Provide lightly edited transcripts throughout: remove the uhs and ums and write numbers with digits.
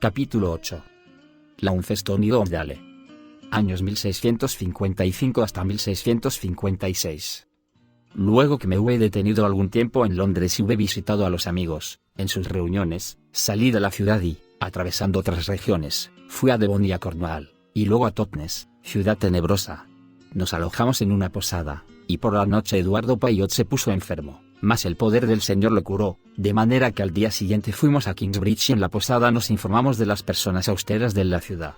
Capítulo 8. La Unfestonido Dale. Años 1655 hasta 1656. Luego que me hube detenido algún tiempo en Londres y hube visitado a los amigos, en sus reuniones, salí de la ciudad y, atravesando otras regiones, fui a Devon y a Cornwall, y luego a Totnes, ciudad tenebrosa. Nos alojamos en una posada, y por la noche Eduardo Payot se puso enfermo, mas el poder del Señor lo curó, de manera que al día siguiente fuimos a Kingsbridge y en la posada nos informamos de las personas austeras de la ciudad.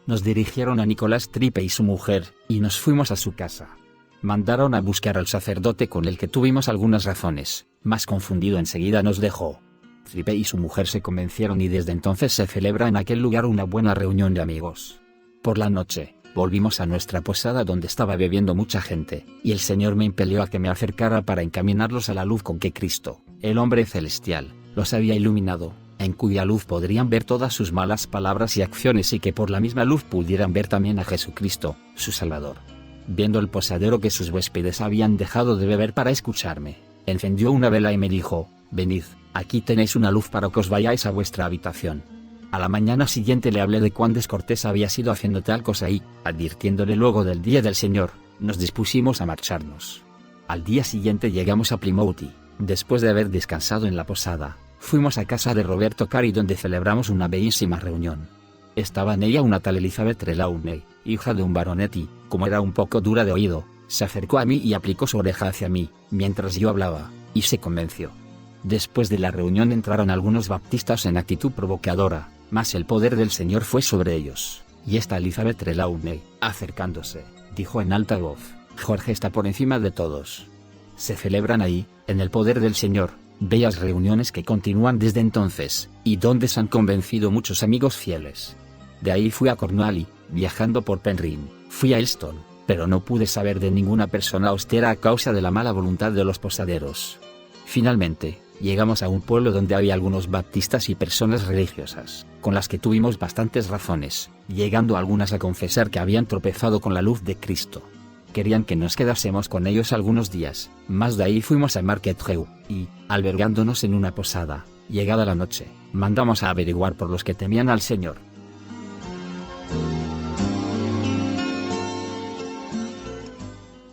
Nos dirigieron a Nicholas Tripe y su mujer, y nos fuimos a su casa. Mandaron a buscar al sacerdote con el que tuvimos algunas razones, mas confundido enseguida nos dejó. Tripe y su mujer se convencieron y desde entonces se celebra en aquel lugar una buena reunión de amigos. Por la noche, volvimos a nuestra posada donde estaba bebiendo mucha gente, y el Señor me impelió a que me acercara para encaminarlos a la luz con que Cristo, el hombre celestial, los había iluminado, en cuya luz podrían ver todas sus malas palabras y acciones y que por la misma luz pudieran ver también a Jesucristo, su Salvador. Viendo el posadero que sus huéspedes habían dejado de beber para escucharme, encendió una vela y me dijo: «Venid, aquí tenéis una luz para que os vayáis a vuestra habitación». A la mañana siguiente le hablé de cuán descortés había sido haciendo tal cosa y, advirtiéndole luego del día del Señor, nos dispusimos a marcharnos. Al día siguiente llegamos a Plymouth y, después de haber descansado en la posada, fuimos a casa de Roberto Cary donde celebramos una bellísima reunión. Estaba en ella una tal Elizabeth Trelawney, hija de un baronet y, como era un poco dura de oído, se acercó a mí y aplicó su oreja hacia mí, mientras yo hablaba, y se convenció. Después de la reunión entraron algunos baptistas en actitud provocadora, mas el poder del Señor fue sobre ellos, y esta Elizabeth Trelawney, acercándose, dijo en alta voz: «Jorge está por encima de todos». Se celebran ahí, en el poder del Señor, bellas reuniones que continúan desde entonces, y donde se han convencido muchos amigos fieles. De ahí fui a Cornwall y, viajando por Penryn, fui a Elston, pero no pude saber de ninguna persona austera a causa de la mala voluntad de los posaderos. Finalmente, llegamos a un pueblo donde había algunos baptistas y personas religiosas, con las que tuvimos bastantes razones, llegando algunas a confesar que habían tropezado con la luz de Cristo. Querían que nos quedásemos con ellos algunos días, mas de ahí fuimos a Market-Jew, y, albergándonos en una posada, llegada la noche, mandamos a averiguar por los que temían al Señor.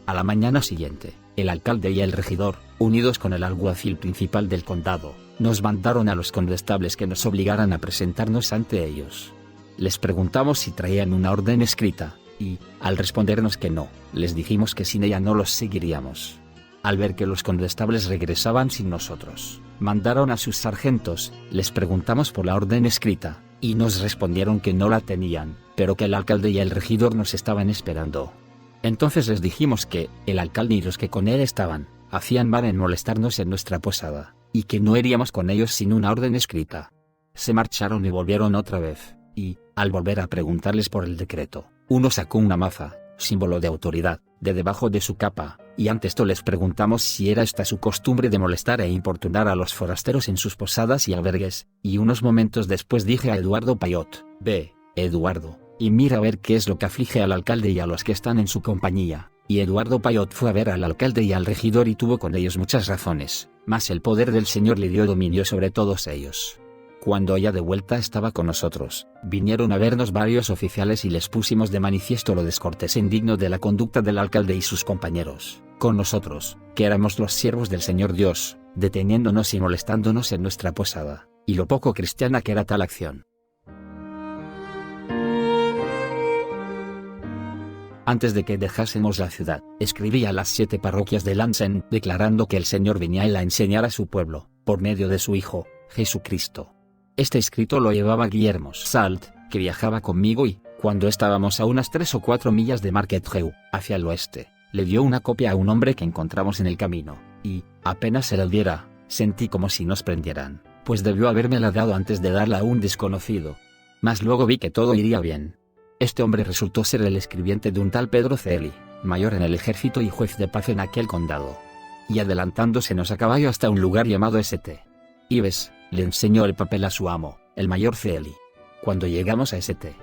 A la mañana siguiente, el alcalde y el regidor, unidos con el alguacil principal del condado, nos mandaron a los condestables que nos obligaran a presentarnos ante ellos. Les preguntamos si traían una orden escrita, y, al respondernos que no, les dijimos que sin ella no los seguiríamos. Al ver que los condestables regresaban sin nosotros, mandaron a sus sargentos, les preguntamos por la orden escrita, y nos respondieron que no la tenían, pero que el alcalde y el regidor nos estaban esperando. Entonces les dijimos que, el alcalde y los que con él estaban, hacían mal en molestarnos en nuestra posada, y que no iríamos con ellos sin una orden escrita. Se marcharon y volvieron otra vez, y, al volver a preguntarles por el decreto, uno sacó una maza, símbolo de autoridad, de debajo de su capa, y ante esto les preguntamos si era esta su costumbre de molestar e importunar a los forasteros en sus posadas y albergues, y unos momentos después dije a Eduardo Payot: «Ve, Eduardo, y mira a ver qué es lo que aflige al alcalde y a los que están en su compañía». Y Eduardo Payot fue a ver al alcalde y al regidor y tuvo con ellos muchas razones, mas el poder del Señor le dio dominio sobre todos ellos. Cuando ya de vuelta estaba con nosotros, vinieron a vernos varios oficiales y les pusimos de manifiesto lo descortés e indigno de la conducta del alcalde y sus compañeros, con nosotros, que éramos los siervos del Señor Dios, deteniéndonos y molestándonos en nuestra posada, y lo poco cristiana que era tal acción. Antes de que dejásemos la ciudad, escribí a las 7 parroquias de Lansing declarando que el Señor venía a enseñar a su pueblo, por medio de su Hijo, Jesucristo. Este escrito lo llevaba Guillermo Salt, que viajaba conmigo y, cuando estábamos a unas 3 o 4 millas de Market-Jew, hacia el oeste, le dio una copia a un hombre que encontramos en el camino, y, apenas se la diera, sentí como si nos prendieran, pues debió habérmela dado antes de darla a un desconocido. Mas luego vi que todo iría bien. Este hombre resultó ser el escribiente de un tal Pedro Celi, mayor en el ejército y juez de paz en aquel condado. Y adelantándosenos a caballo hasta un lugar llamado St. Ives, le enseñó el papel a su amo, el mayor Celi. Cuando llegamos a St.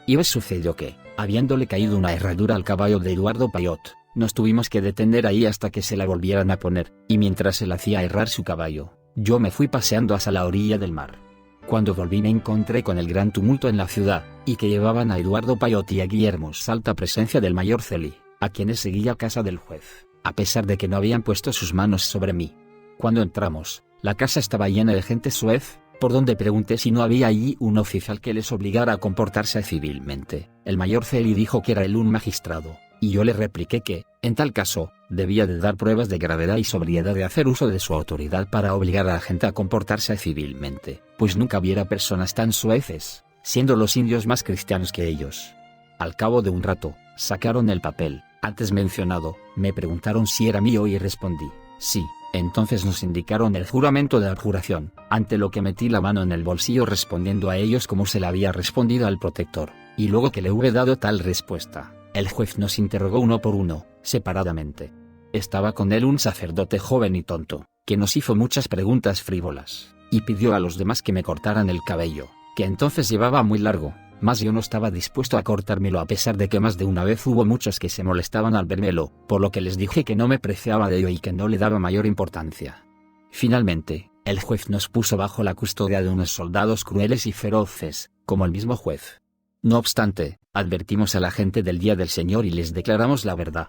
Ives sucedió que, habiéndole caído una herradura al caballo de Eduardo Payot, nos tuvimos que detener ahí hasta que se la volvieran a poner, y mientras él hacía errar su caballo, yo me fui paseando hasta la orilla del mar. Cuando volví me encontré con el gran tumulto en la ciudad, y que llevaban a Eduardo Payot y a Guillermo Salt a presencia del mayor Celi, a quienes seguía a casa del juez, a pesar de que no habían puesto sus manos sobre mí. Cuando entramos, la casa estaba llena de gente soez, por donde pregunté si no había allí un oficial que les obligara a comportarse civilmente. El mayor Celi dijo que era él un magistrado, y yo le repliqué que, en tal caso, debía de dar pruebas de gravedad y sobriedad de hacer uso de su autoridad para obligar a la gente a comportarse civilmente, pues nunca viera personas tan soeces, siendo los indios más cristianos que ellos. Al cabo de un rato, sacaron el papel, antes mencionado, me preguntaron si era mío y respondí, sí. Entonces nos indicaron el juramento de abjuración, ante lo que metí la mano en el bolsillo respondiendo a ellos como se le había respondido al protector, y luego que le hube dado tal respuesta, el juez nos interrogó uno por uno, separadamente. Estaba con él un sacerdote joven y tonto, que nos hizo muchas preguntas frívolas, y pidió a los demás que me cortaran el cabello, que entonces llevaba muy largo, mas yo no estaba dispuesto a cortármelo a pesar de que más de una vez hubo muchos que se molestaban al vérmelo, por lo que les dije que no me preciaba de ello y que no le daba mayor importancia. Finalmente, el juez nos puso bajo la custodia de unos soldados crueles y feroces, como el mismo juez. No obstante, advertimos a la gente del día del Señor y les declaramos la verdad.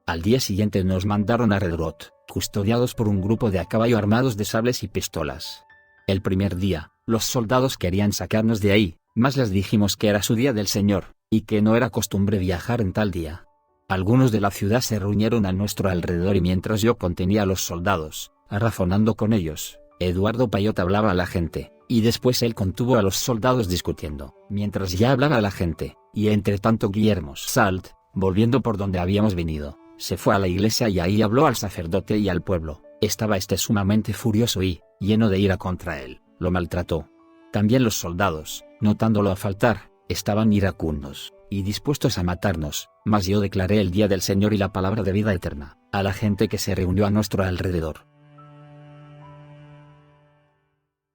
Al día siguiente nos mandaron a Redrot, custodiados por un grupo de a caballo armados de sables y pistolas. El primer día, los soldados querían sacarnos de ahí, mas les dijimos que era su día del Señor, y que no era costumbre viajar en tal día. Algunos de la ciudad se reunieron a nuestro alrededor y mientras yo contenía a los soldados, razonando con ellos, Eduardo Payot hablaba a la gente, y después él contuvo a los soldados discutiendo, mientras ya hablaba a la gente, y entre tanto Guillermo Salt, volviendo por donde habíamos venido, se fue a la iglesia y ahí habló al sacerdote y al pueblo. Estaba este sumamente furioso y, lleno de ira contra él, lo maltrató. También los soldados, notándolo a faltar, estaban iracundos, y dispuestos a matarnos, mas yo declaré el día del Señor y la palabra de vida eterna, a la gente que se reunió a nuestro alrededor.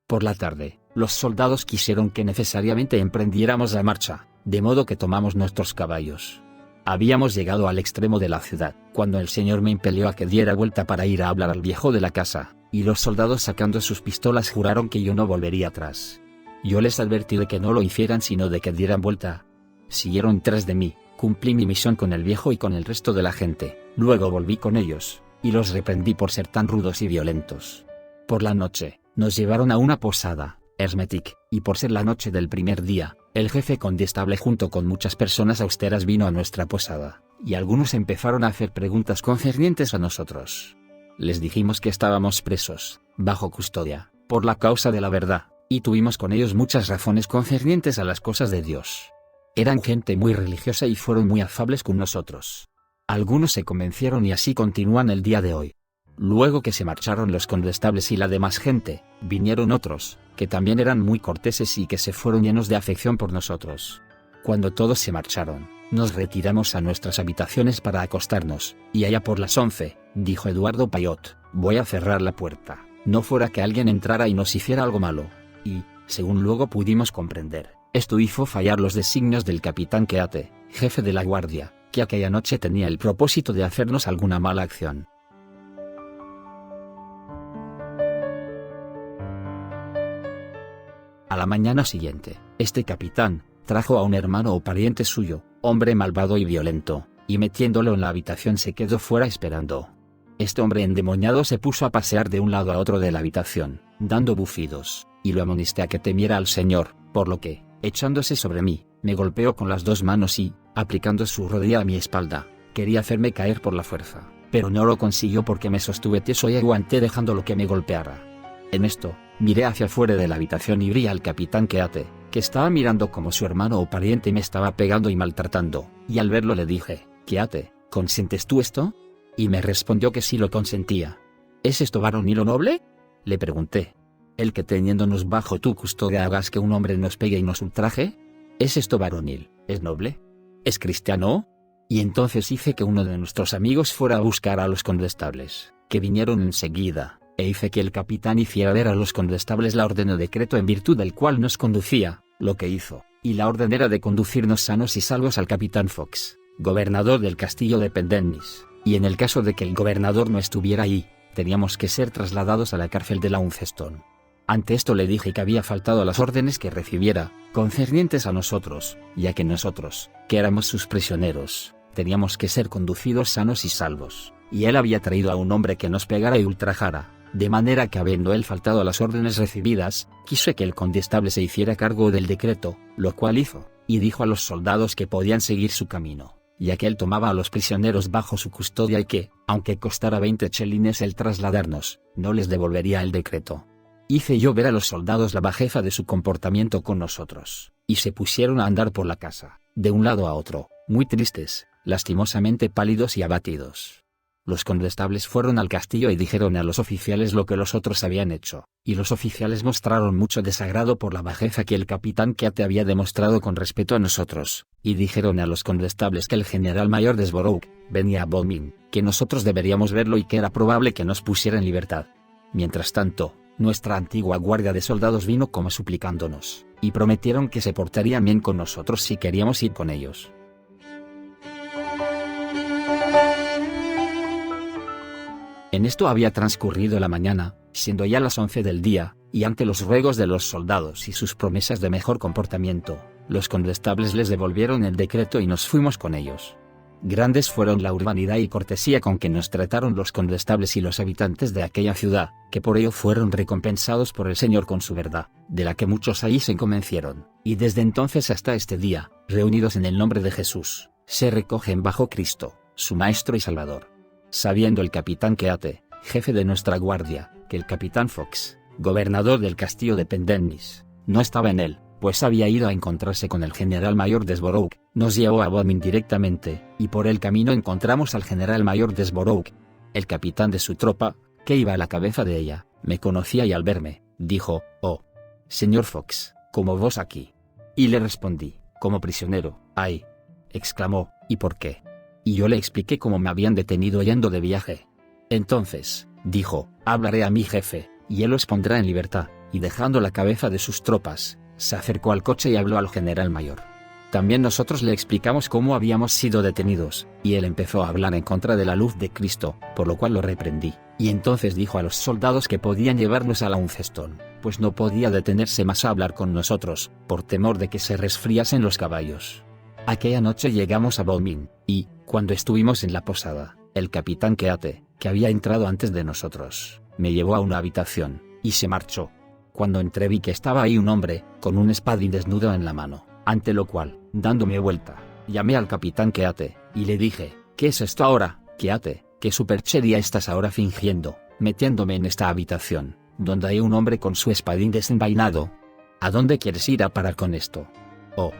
Por la tarde, los soldados quisieron que necesariamente emprendiéramos la marcha, de modo que tomamos nuestros caballos. Habíamos llegado al extremo de la ciudad, cuando el Señor me impelió a que diera vuelta para ir a hablar al viejo de la casa, y los soldados sacando sus pistolas juraron que yo no volvería atrás. Yo les advertí de que no lo hicieran sino de que dieran vuelta. Siguieron tras de mí, cumplí mi misión con el viejo y con el resto de la gente, luego volví con ellos, y los reprendí por ser tan rudos y violentos. Por la noche, nos llevaron a una posada, Hermetic, y por ser la noche del primer día, el jefe condestable junto con muchas personas austeras vino a nuestra posada, y algunos empezaron a hacer preguntas concernientes a nosotros. Les dijimos que estábamos presos, bajo custodia, por la causa de la verdad, y tuvimos con ellos muchas razones concernientes a las cosas de Dios. Eran gente muy religiosa y fueron muy afables con nosotros. Algunos se convencieron y así continúan el día de hoy. Luego que se marcharon los condestables y la demás gente, vinieron otros, que también eran muy corteses y que se fueron llenos de afección por nosotros. Cuando todos se marcharon, nos retiramos a nuestras habitaciones para acostarnos, y allá por las 11, dijo Eduardo Payot, voy a cerrar la puerta, no fuera que alguien entrara y nos hiciera algo malo. Y, según luego pudimos comprender, esto hizo fallar los designios del capitán Keate, jefe de la guardia, que aquella noche tenía el propósito de hacernos alguna mala acción. A la mañana siguiente, este capitán trajo a un hermano o pariente suyo, hombre malvado y violento, y metiéndolo en la habitación se quedó fuera esperando. Este hombre endemoniado se puso a pasear de un lado a otro de la habitación, dando bufidos, y lo amonesté a que temiera al Señor, por lo que, echándose sobre mí, me golpeó con las 2 manos y, aplicando su rodilla a mi espalda, quería hacerme caer por la fuerza, pero no lo consiguió porque me sostuve tieso y aguanté dejándolo que me golpeara. En esto, miré hacia afuera de la habitación y vi al capitán Keate, que estaba mirando como su hermano o pariente me estaba pegando y maltratando, y al verlo le dije, Keate, ¿consientes tú esto? Y me respondió que sí lo consentía. ¿Es esto varonil o noble? Le pregunté. ¿El que teniéndonos bajo tu custodia hagas que un hombre nos pegue y nos ultraje? ¿Es esto varonil? ¿Es noble? ¿Es cristiano? Y entonces hice que uno de nuestros amigos fuera a buscar a los condestables, que vinieron enseguida, e hice que el capitán hiciera ver a los condestables la orden o decreto en virtud del cual nos conducía, lo que hizo, y la orden era de conducirnos sanos y salvos al capitán Fox, gobernador del castillo de Pendennis, y en el caso de que el gobernador no estuviera ahí, teníamos que ser trasladados a la cárcel de Launceston. Ante esto le dije que había faltado a las órdenes que recibiera, concernientes a nosotros, ya que nosotros, que éramos sus prisioneros, teníamos que ser conducidos sanos y salvos, y él había traído a un hombre que nos pegara y ultrajara, de manera que habiendo él faltado a las órdenes recibidas, quiso que el condestable se hiciera cargo del decreto, lo cual hizo, y dijo a los soldados que podían seguir su camino, ya que él tomaba a los prisioneros bajo su custodia y que, aunque costara 20 chelines el trasladarnos, no les devolvería el decreto. Hice yo ver a los soldados la bajeza de su comportamiento con nosotros, y se pusieron a andar por la casa, de un lado a otro, muy tristes, lastimosamente pálidos y abatidos. Los condestables fueron al castillo y dijeron a los oficiales lo que los otros habían hecho, y los oficiales mostraron mucho desagrado por la bajeza que el capitán Keate había demostrado con respecto a nosotros, y dijeron a los condestables que el general mayor de Sborough venía a Bodmin, que nosotros deberíamos verlo y que era probable que nos pusiera en libertad. Mientras tanto, nuestra antigua guardia de soldados vino como suplicándonos, y prometieron que se portarían bien con nosotros si queríamos ir con ellos. En esto había transcurrido la mañana, siendo ya las 11 del día, y ante los ruegos de los soldados y sus promesas de mejor comportamiento, los condestables les devolvieron el decreto y nos fuimos con ellos. Grandes fueron la urbanidad y cortesía con que nos trataron los condestables y los habitantes de aquella ciudad, que por ello fueron recompensados por el Señor con su verdad, de la que muchos allí se convencieron, y desde entonces hasta este día, reunidos en el nombre de Jesús, se recogen bajo Cristo, su Maestro y Salvador. Sabiendo el capitán Keate, jefe de nuestra guardia, que el capitán Fox, gobernador del castillo de Pendennis, no estaba en él, pues había ido a encontrarse con el general mayor de Sborough, nos llevó a Bodmin directamente, y por el camino encontramos al general mayor de Sborough. El capitán de su tropa, que iba a la cabeza de ella, me conocía y al verme, dijo: «Oh, señor Fox, ¿cómo vos aquí?» Y le respondí: «Como prisionero». «Ay», exclamó, «¿y por qué?» Y yo le expliqué cómo me habían detenido yendo de viaje. Entonces, dijo: «Hablaré a mi jefe, y él os pondrá en libertad», y dejando la cabeza de sus tropas, se acercó al coche y habló al general mayor. También nosotros le explicamos cómo habíamos sido detenidos, y él empezó a hablar en contra de la luz de Cristo, por lo cual lo reprendí, y entonces dijo a los soldados que podían llevarnos a Launceston, pues no podía detenerse más a hablar con nosotros, por temor de que se resfriasen los caballos. Aquella noche llegamos a Bodmin, y, cuando estuvimos en la posada, el capitán Keate, que había entrado antes de nosotros, me llevó a una habitación, y se marchó. Cuando entré vi que estaba ahí un hombre, con un espadín desnudo en la mano, ante lo cual, dándome vuelta, llamé al capitán Keate, y le dije: «¿Qué es esto ahora, Keate? ¿Qué superchería estás ahora fingiendo, metiéndome en esta habitación, donde hay un hombre con su espadín desenvainado? ¿A dónde quieres ir a parar con esto?» «Oh»,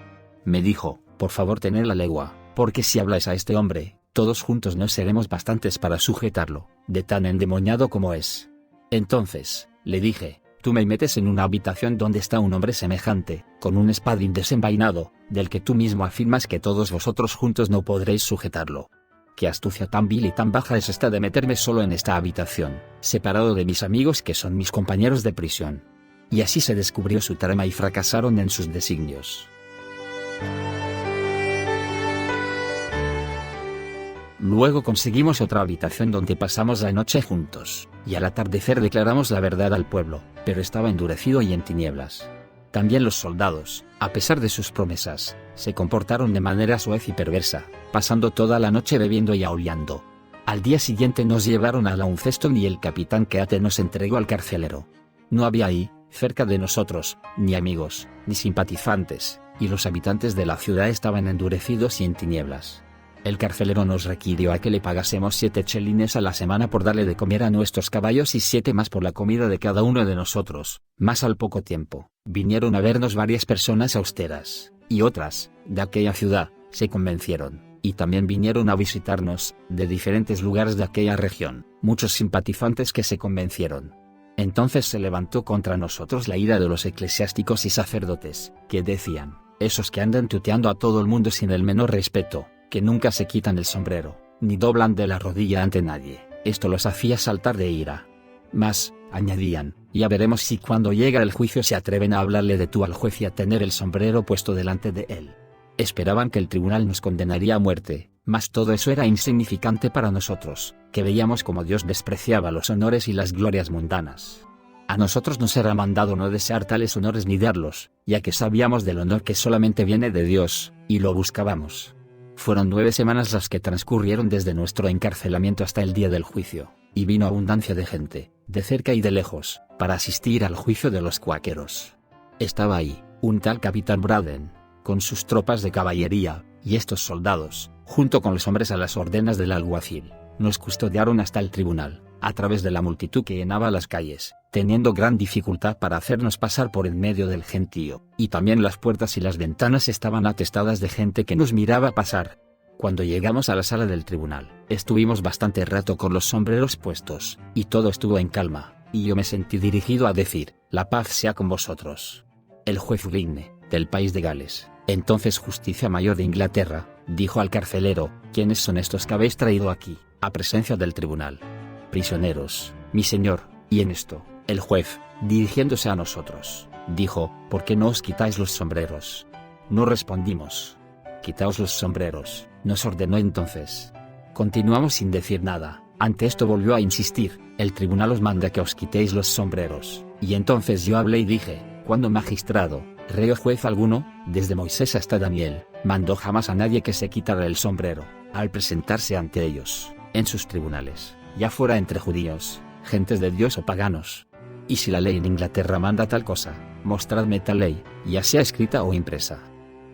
me dijo, «por favor tened la legua, porque si habláis a este hombre, todos juntos no seremos bastantes para sujetarlo, de tan endemoniado como es». Entonces, le dije: «Tú me metes en una habitación donde está un hombre semejante, con un espadín desenvainado, del que tú mismo afirmas que todos vosotros juntos no podréis sujetarlo. ¿Qué astucia tan vil y tan baja es esta de meterme solo en esta habitación, separado de mis amigos que son mis compañeros de prisión?» Y así se descubrió su trama y fracasaron en sus designios. Luego conseguimos otra habitación donde pasamos la noche juntos, y al atardecer declaramos la verdad al pueblo, pero estaba endurecido y en tinieblas. También los soldados, a pesar de sus promesas, se comportaron de manera soez y perversa, pasando toda la noche bebiendo y aullando. Al día siguiente nos llevaron a Launceston y el capitán Keate nos entregó al carcelero. No había ahí, cerca de nosotros, ni amigos, ni simpatizantes, y los habitantes de la ciudad estaban endurecidos y en tinieblas. El carcelero nos requirió a que le pagásemos 7 chelines a la semana por darle de comer a nuestros caballos y 7 más por la comida de cada uno de nosotros. Mas al poco tiempo, vinieron a vernos varias personas austeras, y otras, de aquella ciudad, se convencieron, y también vinieron a visitarnos, de diferentes lugares de aquella región, muchos simpatizantes que se convencieron. Entonces se levantó contra nosotros la ira de los eclesiásticos y sacerdotes, que decían: «Esos que andan tuteando a todo el mundo sin el menor respeto, que nunca se quitan el sombrero, ni doblan de la rodilla ante nadie», esto los hacía saltar de ira. Mas, añadían, ya veremos si cuando llega el juicio se atreven a hablarle de tú al juez y a tener el sombrero puesto delante de él. Esperaban que el tribunal nos condenaría a muerte, Mas todo eso era insignificante para nosotros, que veíamos como Dios despreciaba los honores y las glorias mundanas. A nosotros nos era mandado no desear tales honores ni darlos, ya que sabíamos del honor que solamente viene de Dios, y lo buscábamos. Fueron 9 semanas las que transcurrieron desde nuestro encarcelamiento hasta el día del juicio, y vino abundancia de gente, de cerca y de lejos, para asistir al juicio de los cuáqueros. Estaba ahí, un tal capitán Braden, con sus tropas de caballería, y estos soldados, junto con los hombres a las órdenes del alguacil, nos custodiaron hasta el tribunal, a través de la multitud que llenaba las calles, teniendo gran dificultad para hacernos pasar por en medio del gentío, y también las puertas y las ventanas estaban atestadas de gente que nos miraba pasar. Cuando llegamos a la sala del tribunal, estuvimos bastante rato con los sombreros puestos, y todo estuvo en calma, y yo me sentí dirigido a decir, la paz sea con vosotros. El juez Gligne, del país de Gales, entonces Justicia Mayor de Inglaterra, dijo al carcelero, ¿quiénes son estos que habéis traído aquí, a presencia del tribunal? Prisioneros, mi señor. Y en esto, el juez, dirigiéndose a nosotros, dijo, ¿por qué no os quitáis los sombreros? No respondimos. Quitaos los sombreros, nos ordenó entonces. Continuamos sin decir nada. Ante esto volvió a insistir, el tribunal os manda que os quitéis los sombreros. Y entonces yo hablé y dije, ¿cuándo magistrado, rey o juez alguno, desde Moisés hasta Daniel, mandó jamás a nadie que se quitara el sombrero, al presentarse ante ellos, en sus tribunales, ya fuera entre judíos, gentes de Dios o paganos? Y si la ley en Inglaterra manda tal cosa, mostradme tal ley, ya sea escrita o impresa.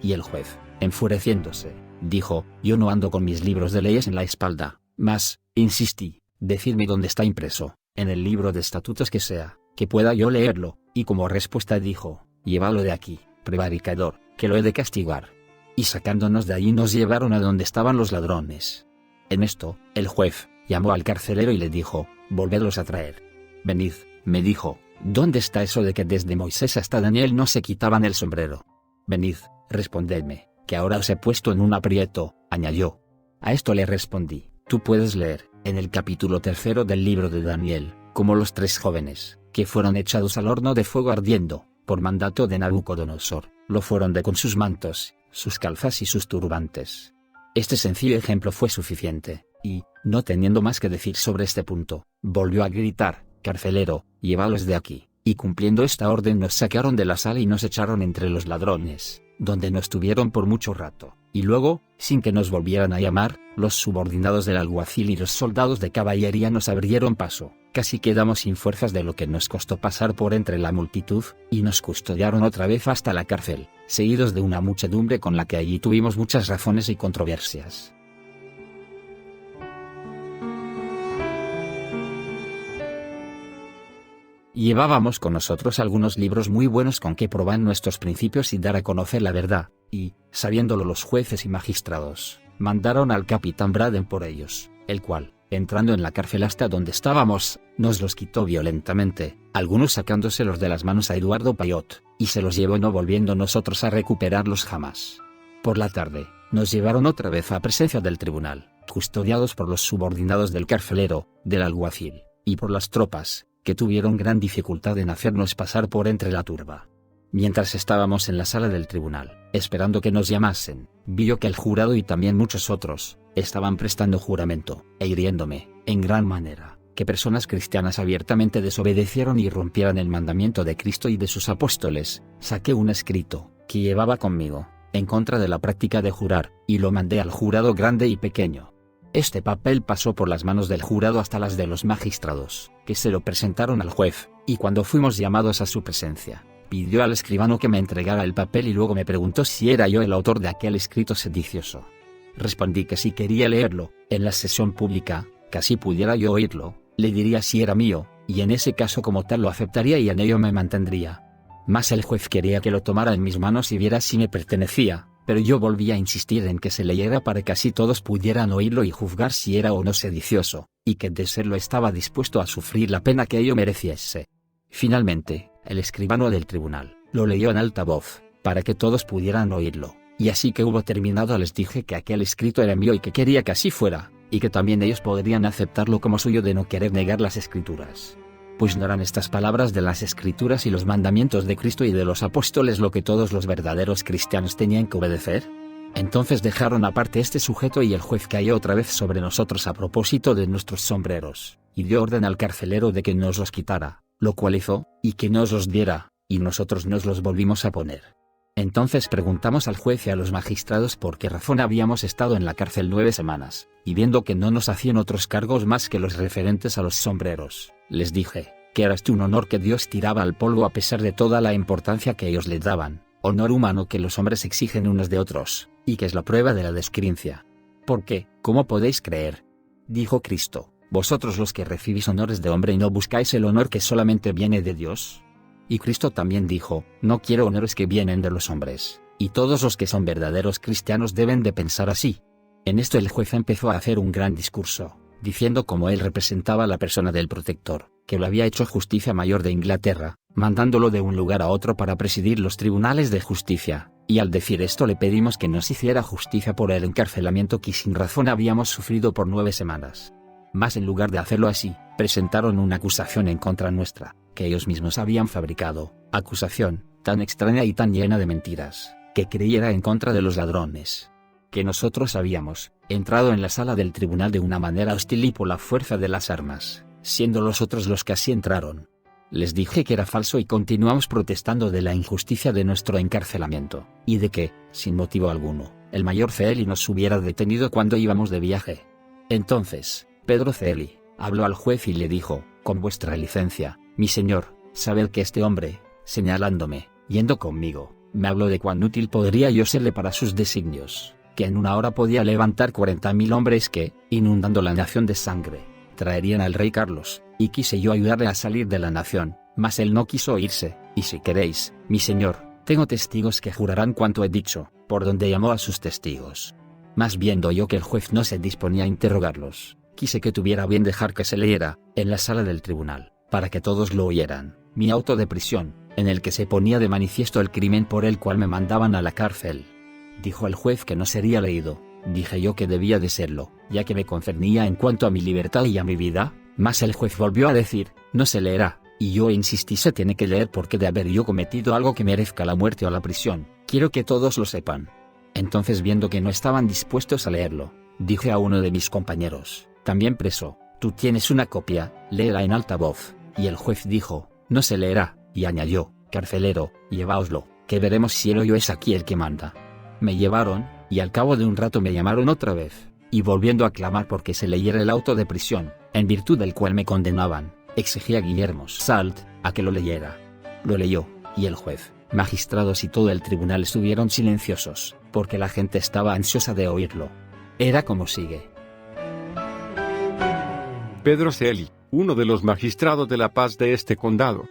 Y el juez, enfureciéndose, dijo, yo no ando con mis libros de leyes en la espalda, mas, insistí, decidme dónde está impreso, en el libro de estatutos que sea, que pueda yo leerlo, y como respuesta dijo, llévalo de aquí, prevaricador, que lo he de castigar. Y sacándonos de allí nos llevaron a donde estaban los ladrones. En esto, el juez, llamó al carcelero y le dijo, volvedlos a traer. Venid, me dijo, ¿dónde está eso de que desde Moisés hasta Daniel no se quitaban el sombrero? Venid, respondedme, que ahora os he puesto en un aprieto, añadió. A esto le respondí, tú puedes leer, en el capítulo 3 del libro de Daniel, como los 3 jóvenes, que fueron echados al horno de fuego ardiendo, por mandato de Nabucodonosor, lo fueron de con sus mantos, sus calzas y sus turbantes. Este sencillo ejemplo fue suficiente, y, no teniendo más que decir sobre este punto, volvió a gritar, carcelero, llévalos de aquí, y cumpliendo esta orden nos sacaron de la sala y nos echaron entre los ladrones, donde nos tuvieron por mucho rato, y luego, sin que nos volvieran a llamar, los subordinados del alguacil y los soldados de caballería nos abrieron paso, casi quedamos sin fuerzas de lo que nos costó pasar por entre la multitud, y nos custodiaron otra vez hasta la cárcel, seguidos de una muchedumbre con la que allí tuvimos muchas razones y controversias. Llevábamos con nosotros algunos libros muy buenos con que probar nuestros principios y dar a conocer la verdad, y, sabiéndolo los jueces y magistrados, mandaron al capitán Braden por ellos, el cual, entrando en la cárcel hasta donde estábamos, nos los quitó violentamente, algunos sacándoselos de las manos a Eduardo Payot, y se los llevó no volviendo nosotros a recuperarlos jamás. Por la tarde, nos llevaron otra vez a presencia del tribunal, custodiados por los subordinados del carcelero, del alguacil, y por las tropas, que tuvieron gran dificultad en hacernos pasar por entre la turba. Mientras estábamos en la sala del tribunal, esperando que nos llamasen, vi yo que el jurado y también muchos otros, estaban prestando juramento, e hiriéndome, en gran manera, que personas cristianas abiertamente desobedecieron y rompieran el mandamiento de Cristo y de sus apóstoles. Saqué un escrito, que llevaba conmigo, en contra de la práctica de jurar, y lo mandé al jurado grande y pequeño. Este papel pasó por las manos del jurado hasta las de los magistrados, que se lo presentaron al juez, y cuando fuimos llamados a su presencia, pidió al escribano que me entregara el papel y luego me preguntó si era yo el autor de aquel escrito sedicioso. Respondí que si quería leerlo, en la sesión pública, que así pudiera yo oírlo, le diría si era mío, y en ese caso como tal lo aceptaría y en ello me mantendría. Mas el juez quería que lo tomara en mis manos y viera si me pertenecía, pero yo volví a insistir en que se leyera para que así todos pudieran oírlo y juzgar si era o no sedicioso, y que de serlo estaba dispuesto a sufrir la pena que ello mereciese. Finalmente, el escribano del tribunal, lo leyó en alta voz, para que todos pudieran oírlo, y así que hubo terminado les dije que aquel escrito era mío y que quería que así fuera, y que también ellos podrían aceptarlo como suyo de no querer negar las escrituras. Pues no eran estas palabras de las escrituras y los mandamientos de Cristo y de los apóstoles lo que todos los verdaderos cristianos tenían que obedecer. Entonces dejaron aparte este sujeto y el juez cayó otra vez sobre nosotros a propósito de nuestros sombreros, y dio orden al carcelero de que nos los quitara, lo cual hizo, y que nos los diera, y nosotros nos los volvimos a poner. Entonces preguntamos al juez y a los magistrados por qué razón habíamos estado en la cárcel 9 semanas, y viendo que no nos hacían otros cargos más que los referentes a los sombreros, les dije, que era este un honor que Dios tiraba al polvo a pesar de toda la importancia que ellos le daban, honor humano que los hombres exigen unos de otros, y que es la prueba de la descreencia. Porque, ¿cómo podéis creer? Dijo Cristo, vosotros los que recibís honores de hombre y no buscáis el honor que solamente viene de Dios. Y Cristo también dijo, no quiero honores que vienen de los hombres, y todos los que son verdaderos cristianos deben de pensar así. En esto el juez empezó a hacer un gran discurso, diciendo cómo él representaba la persona del protector, que lo había hecho justicia mayor de Inglaterra, mandándolo de un lugar a otro para presidir los tribunales de justicia, y al decir esto le pedimos que nos hiciera justicia por el encarcelamiento que sin razón habíamos sufrido por 9 semanas. Mas en lugar de hacerlo así, presentaron una acusación en contra nuestra, que ellos mismos habían fabricado, acusación, tan extraña y tan llena de mentiras, que creyera en contra de los ladrones. Que nosotros habíamos entrado en la sala del tribunal de una manera hostil y por la fuerza de las armas, siendo los otros los que así entraron. Les dije que era falso y continuamos protestando de la injusticia de nuestro encarcelamiento, y de que, sin motivo alguno, el mayor Celi nos hubiera detenido cuando íbamos de viaje. Entonces, Pedro Celi habló al juez y le dijo, con vuestra licencia, mi señor, sabed que este hombre, señalándome, yendo conmigo, me habló de cuán útil podría yo serle para sus designios, que en una hora podía levantar 40.000 hombres que, inundando la nación de sangre, traerían al rey Carlos, y quise yo ayudarle a salir de la nación, mas él no quiso irse, y si queréis, mi señor, tengo testigos que jurarán cuanto he dicho, por donde llamó a sus testigos. Mas viendo yo que el juez no se disponía a interrogarlos, quise que tuviera bien dejar que se leyera, en la sala del tribunal, para que todos lo oyeran, mi auto de prisión, en el que se ponía de manifiesto el crimen por el cual me mandaban a la cárcel. Dijo el juez que no sería leído. Dije yo que debía de serlo, ya que me concernía en cuanto a mi libertad y a mi vida, mas el juez volvió a decir, no se leerá, y yo insistí se tiene que leer porque de haber yo cometido algo que merezca la muerte o la prisión, quiero que todos lo sepan. Entonces viendo que no estaban dispuestos a leerlo, dije a uno de mis compañeros, también preso, tú tienes una copia, léela en alta voz, y el juez dijo, no se leerá, y añadió, carcelero, lleváoslo, que veremos si él o yo es aquí el que manda. Me llevaron, y al cabo de un rato me llamaron otra vez, y volviendo a clamar porque se leyera el auto de prisión, en virtud del cual me condenaban, exigí a Guillermo Salt, a que lo leyera. Lo leyó, y el juez, magistrados y todo el tribunal estuvieron silenciosos, porque la gente estaba ansiosa de oírlo. Era como sigue. Pedro Celi, uno de los magistrados de la paz de este condado,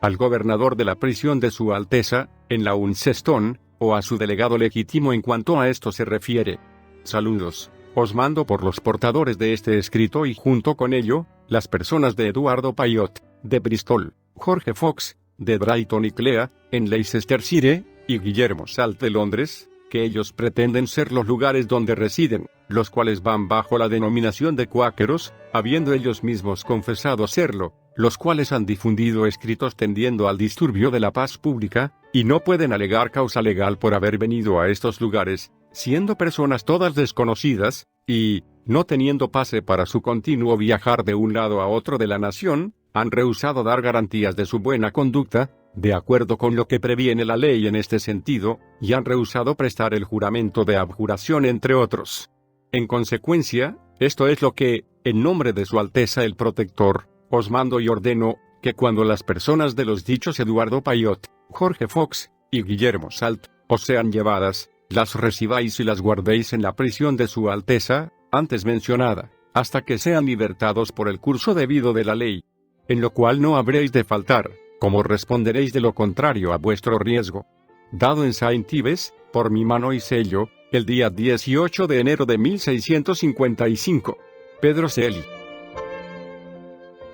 al gobernador de la prisión de Su Alteza, en la Unceston, o a su delegado legítimo en cuanto a esto se refiere. Saludos, os mando por los portadores de este escrito y junto con ello, las personas de Eduardo Payot, de Bristol, Jorge Fox, de Brighton y Clea, en Leicestershire, y Guillermo Salt de Londres, que ellos pretenden ser los lugares donde residen, los cuales van bajo la denominación de cuáqueros, habiendo ellos mismos confesado serlo, los cuales han difundido escritos tendiendo al disturbio de la paz pública, y no pueden alegar causa legal por haber venido a estos lugares, siendo personas todas desconocidas, y, no teniendo pase para su continuo viajar de un lado a otro de la nación, han rehusado dar garantías de su buena conducta, de acuerdo con lo que previene la ley en este sentido, y han rehusado prestar el juramento de abjuración entre otros. En consecuencia, esto es lo que, en nombre de Su Alteza el Protector, os mando y ordeno, que cuando las personas de los dichos Eduardo Payot, Jorge Fox, y Guillermo Salt, os sean llevadas, las recibáis y las guardéis en la prisión de Su Alteza, antes mencionada, hasta que sean libertados por el curso debido de la ley. En lo cual no habréis de faltar, como responderéis de lo contrario a vuestro riesgo. Dado en Saint Ives, por mi mano y sello, el día 18 de enero de 1655. Pedro Celi.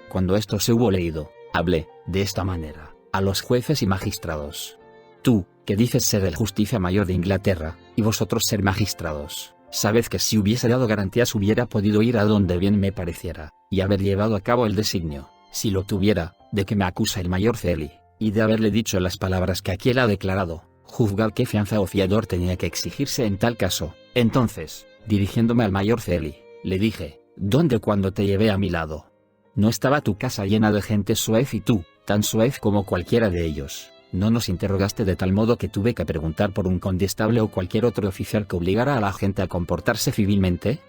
Cuando esto se hubo leído, hablé, de esta manera, a los jueces y magistrados. Tú, que dices ser el justicia mayor de Inglaterra, y vosotros ser magistrados, sabed que si hubiese dado garantías hubiera podido ir a donde bien me pareciera, y haber llevado a cabo el designio, si lo tuviera, de que me acusa el mayor Celi, y de haberle dicho las palabras que aquí él ha declarado, juzgad qué fianza o fiador tenía que exigirse en tal caso. Entonces, dirigiéndome al mayor Celi, le dije, ¿dónde cuando te llevé a mi lado? ¿No estaba tu casa llena de gente soez y tú, tan soez como cualquiera de ellos? ¿No nos interrogaste de tal modo que tuve que preguntar por un condestable o cualquier otro oficial que obligara a la gente a comportarse civilmente?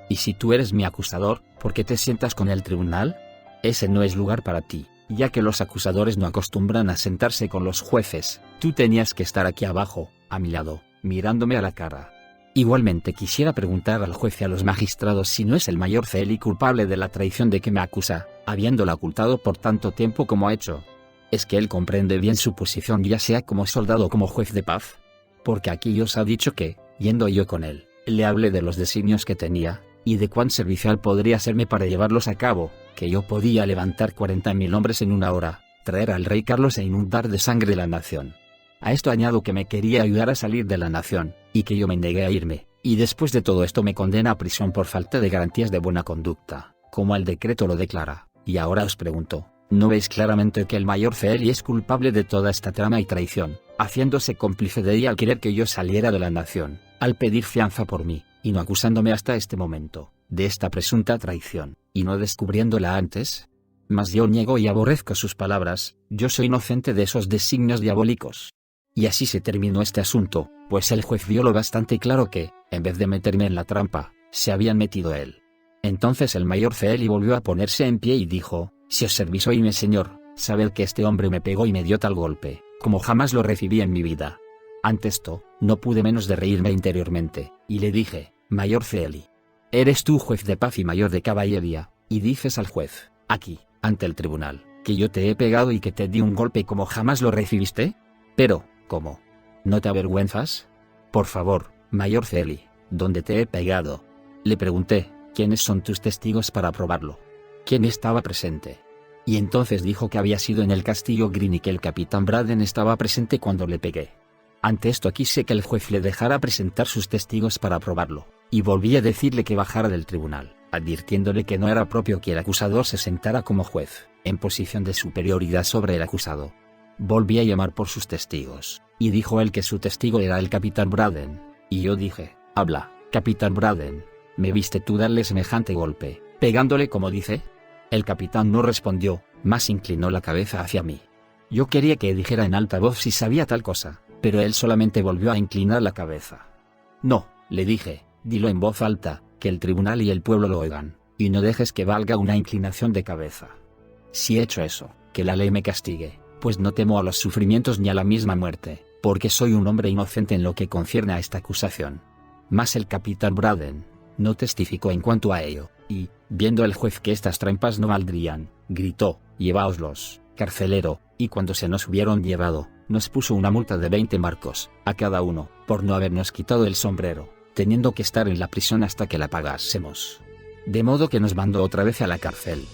Y si tú eres mi acusador, ¿por qué te sientas con el tribunal? Ese no es lugar para ti, ya que los acusadores no acostumbran a sentarse con los jueces. Tú tenías que estar aquí abajo, a mi lado, mirándome a la cara. Igualmente quisiera preguntar al juez y a los magistrados si no es el mayor Celi culpable de la traición de que me acusa, habiéndola ocultado por tanto tiempo como ha hecho. ¿Es que él comprende bien su posición ya sea como soldado o como juez de paz? Porque aquí os ha dicho que, yendo yo con él, le hablé de los designios que tenía, y de cuán servicial podría serme para llevarlos a cabo, que yo podía levantar 40.000 hombres en una hora, traer al rey Carlos e inundar de sangre la nación. A esto añado que me quería ayudar a salir de la nación, y que yo me negué a irme, y después de todo esto me condena a prisión por falta de garantías de buena conducta, como el decreto lo declara. Y ahora os pregunto, ¿no veis claramente que el mayor Celi es culpable de toda esta trama y traición, haciéndose cómplice de ella al querer que yo saliera de la nación, al pedir fianza por mí, y no acusándome hasta este momento, de esta presunta traición, y no descubriéndola antes? Mas yo niego y aborrezco sus palabras, yo soy inocente de esos designios diabólicos. Y así se terminó este asunto, pues el juez vio lo bastante claro que, en vez de meterme en la trampa, se habían metido él. Entonces el mayor Celi volvió a ponerse en pie y dijo, si os servís oíme señor, sabed que este hombre me pegó y me dio tal golpe, como jamás lo recibí en mi vida. Ante esto, no pude menos de reírme interiormente, y le dije, mayor Celi, eres tú juez de paz y mayor de caballería, y dices al juez, aquí, ante el tribunal, que yo te he pegado y que te di un golpe como jamás lo recibiste? Pero, ¿cómo? ¿No te avergüenzas? Por favor, mayor Celi, ¿dónde te he pegado? Le pregunté, ¿quiénes son tus testigos para probarlo? ¿Quién estaba presente? Y entonces dijo que había sido en el castillo Green y que el capitán Braden estaba presente cuando le pegué. Ante esto quise que el juez le dejara presentar sus testigos para probarlo, y volví a decirle que bajara del tribunal, advirtiéndole que no era propio que el acusador se sentara como juez, en posición de superioridad sobre el acusado. Volví a llamar por sus testigos, y dijo él que su testigo era el capitán Braden, y yo dije, habla, capitán Braden, ¿me viste tú darle semejante golpe, pegándole como dice? El capitán no respondió, mas inclinó la cabeza hacia mí. Yo quería que dijera en alta voz si sabía tal cosa, pero él solamente volvió a inclinar la cabeza. No, le dije, dilo en voz alta, que el tribunal y el pueblo lo oigan, y no dejes que valga una inclinación de cabeza. Si he hecho eso, que la ley me castigue, pues no temo a los sufrimientos ni a la misma muerte, porque soy un hombre inocente en lo que concierne a esta acusación. Mas el capitán Braden no testificó en cuanto a ello, y, viendo el juez que estas trampas no valdrían, gritó, lleváoslos, carcelero, y cuando se nos hubieron llevado, nos puso una multa de 20 marcos, a cada uno, por no habernos quitado el sombrero, teniendo que estar en la prisión hasta que la pagásemos. De modo que nos mandó otra vez a la cárcel.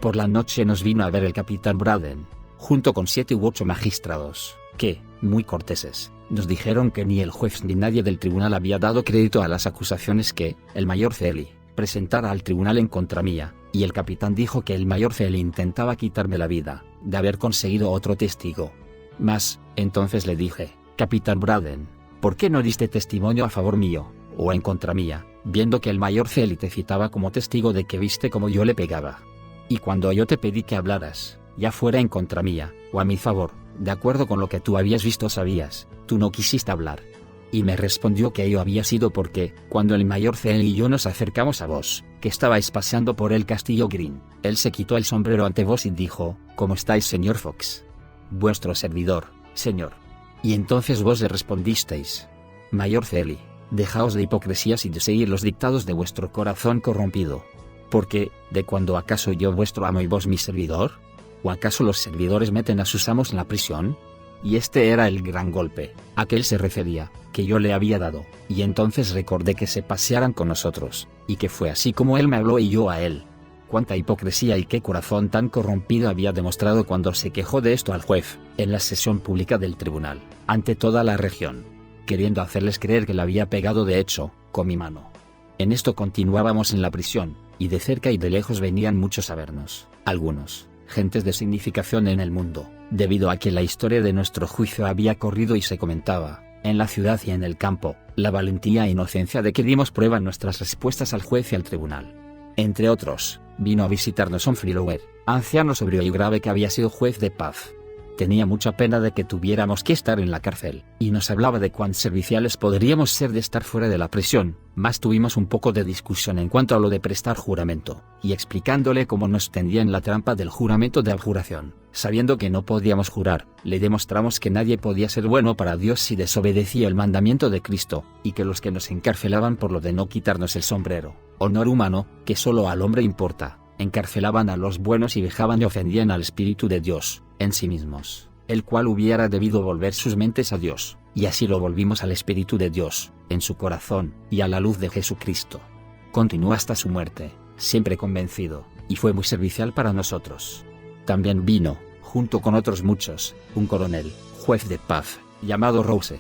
Por la noche nos vino a ver el capitán Braden, junto con 7 u 8 magistrados, que, muy corteses, nos dijeron que ni el juez ni nadie del tribunal había dado crédito a las acusaciones que, el mayor Celi, presentara al tribunal en contra mía, y el capitán dijo que el mayor Celi intentaba quitarme la vida, de haber conseguido otro testigo. Mas, entonces le dije, capitán Braden, ¿por qué no diste testimonio a favor mío, o en contra mía, viendo que el mayor Celi te citaba como testigo de que viste como yo le pegaba? Y cuando yo te pedí que hablaras, ya fuera en contra mía, o a mi favor, de acuerdo con lo que tú habías visto o sabías, tú no quisiste hablar. Y me respondió que ello había sido porque, cuando el mayor Celi y yo nos acercamos a vos, que estabais paseando por el castillo Green, él se quitó el sombrero ante vos y dijo, ¿cómo estáis, señor Fox? Vuestro servidor, señor. Y entonces vos le respondisteis, mayor Celi, dejaos de hipocresías y de seguir los dictados de vuestro corazón corrompido. Porque, ¿de cuándo acaso yo vuestro amo y vos mi servidor? ¿O acaso los servidores meten a sus amos en la prisión? Y este era el gran golpe, a que él se refería, que yo le había dado, y entonces recordé que se pasearan con nosotros, y que fue así como él me habló y yo a él. Cuánta hipocresía y qué corazón tan corrompido había demostrado cuando se quejó de esto al juez, en la sesión pública del tribunal, ante toda la región, queriendo hacerles creer que le había pegado de hecho, con mi mano. En esto continuábamos en la prisión, y de cerca y de lejos venían muchos a vernos, algunos, gentes de significación en el mundo, debido a que la historia de nuestro juicio había corrido y se comentaba, en la ciudad y en el campo, la valentía e inocencia de que dimos prueba en nuestras respuestas al juez y al tribunal. Entre otros, vino a visitarnos un Freelower, anciano sobrio y grave que había sido juez de paz. Tenía mucha pena de que tuviéramos que estar en la cárcel, y nos hablaba de cuán serviciales podríamos ser de estar fuera de la prisión, mas tuvimos un poco de discusión en cuanto a lo de prestar juramento, y explicándole cómo nos tendía en la trampa del juramento de abjuración, sabiendo que no podíamos jurar, le demostramos que nadie podía ser bueno para Dios si desobedecía el mandamiento de Cristo, y que los que nos encarcelaban por lo de no quitarnos el sombrero, honor humano, que solo al hombre importa, encarcelaban a los buenos y vejaban y ofendían al Espíritu de Dios en sí mismos, el cual hubiera debido volver sus mentes a Dios, y así lo volvimos al Espíritu de Dios, en su corazón, y a la luz de Jesucristo. Continuó hasta su muerte, siempre convencido, y fue muy servicial para nosotros. También vino, junto con otros muchos, un coronel, juez de paz, llamado Rose.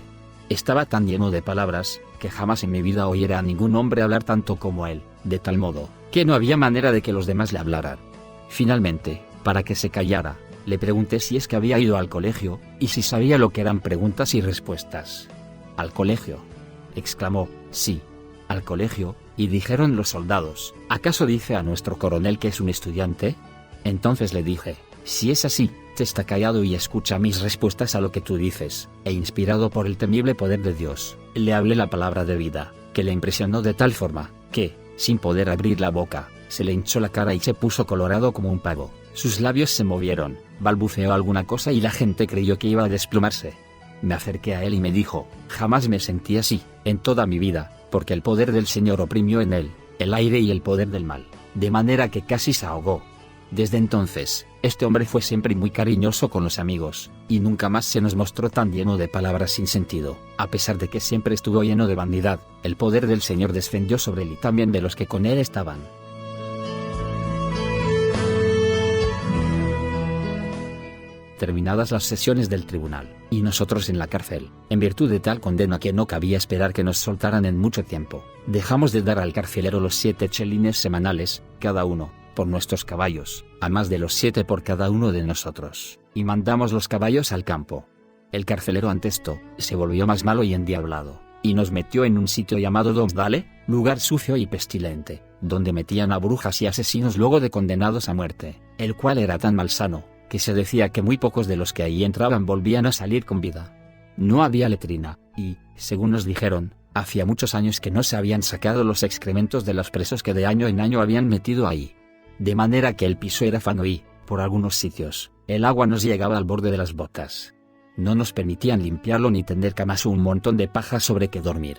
Estaba tan lleno de palabras, que jamás en mi vida oyera a ningún hombre hablar tanto como él, de tal modo, que no había manera de que los demás le hablaran. Finalmente, para que se callara, le pregunté si es que había ido al colegio, y si sabía lo que eran preguntas y respuestas. ¿Al colegio?, exclamó. Sí, al colegio, y dijeron los soldados, ¿acaso dice a nuestro coronel que es un estudiante? Entonces le dije, si es así, te está callado y escucha mis respuestas a lo que tú dices, e inspirado por el temible poder de Dios, le hablé la palabra de vida, que le impresionó de tal forma, que, sin poder abrir la boca, se le hinchó la cara y se puso colorado como un pavo. Sus labios se movieron, balbuceó alguna cosa y la gente creyó que iba a desplomarse. Me acerqué a él y me dijo, jamás me sentí así, en toda mi vida, porque el poder del Señor oprimió en él, el aire y el poder del mal, de manera que casi se ahogó. Desde entonces, este hombre fue siempre muy cariñoso con los amigos, y nunca más se nos mostró tan lleno de palabras sin sentido, a pesar de que siempre estuvo lleno de vanidad. El poder del Señor descendió sobre él y también de los que con él estaban. Terminadas las sesiones del tribunal, y nosotros en la cárcel, en virtud de tal condena que no cabía esperar que nos soltaran en mucho tiempo, dejamos de dar al carcelero los 7 chelines semanales, cada uno, por nuestros caballos, a más de los 7 por cada uno de nosotros, y mandamos los caballos al campo. El carcelero ante esto, se volvió más malo y endiablado, y nos metió en un sitio llamado Domsdale, lugar sucio y pestilente, donde metían a brujas y asesinos luego de condenados a muerte, el cual era tan malsano, que se decía que muy pocos de los que ahí entraban volvían a salir con vida. No había letrina, y, según nos dijeron, hacía muchos años que no se habían sacado los excrementos de los presos que de año en año habían metido ahí. De manera que el piso era fano y, por algunos sitios, el agua nos llegaba al borde de las botas. No nos permitían limpiarlo ni tender camas o un montón de paja sobre que dormir.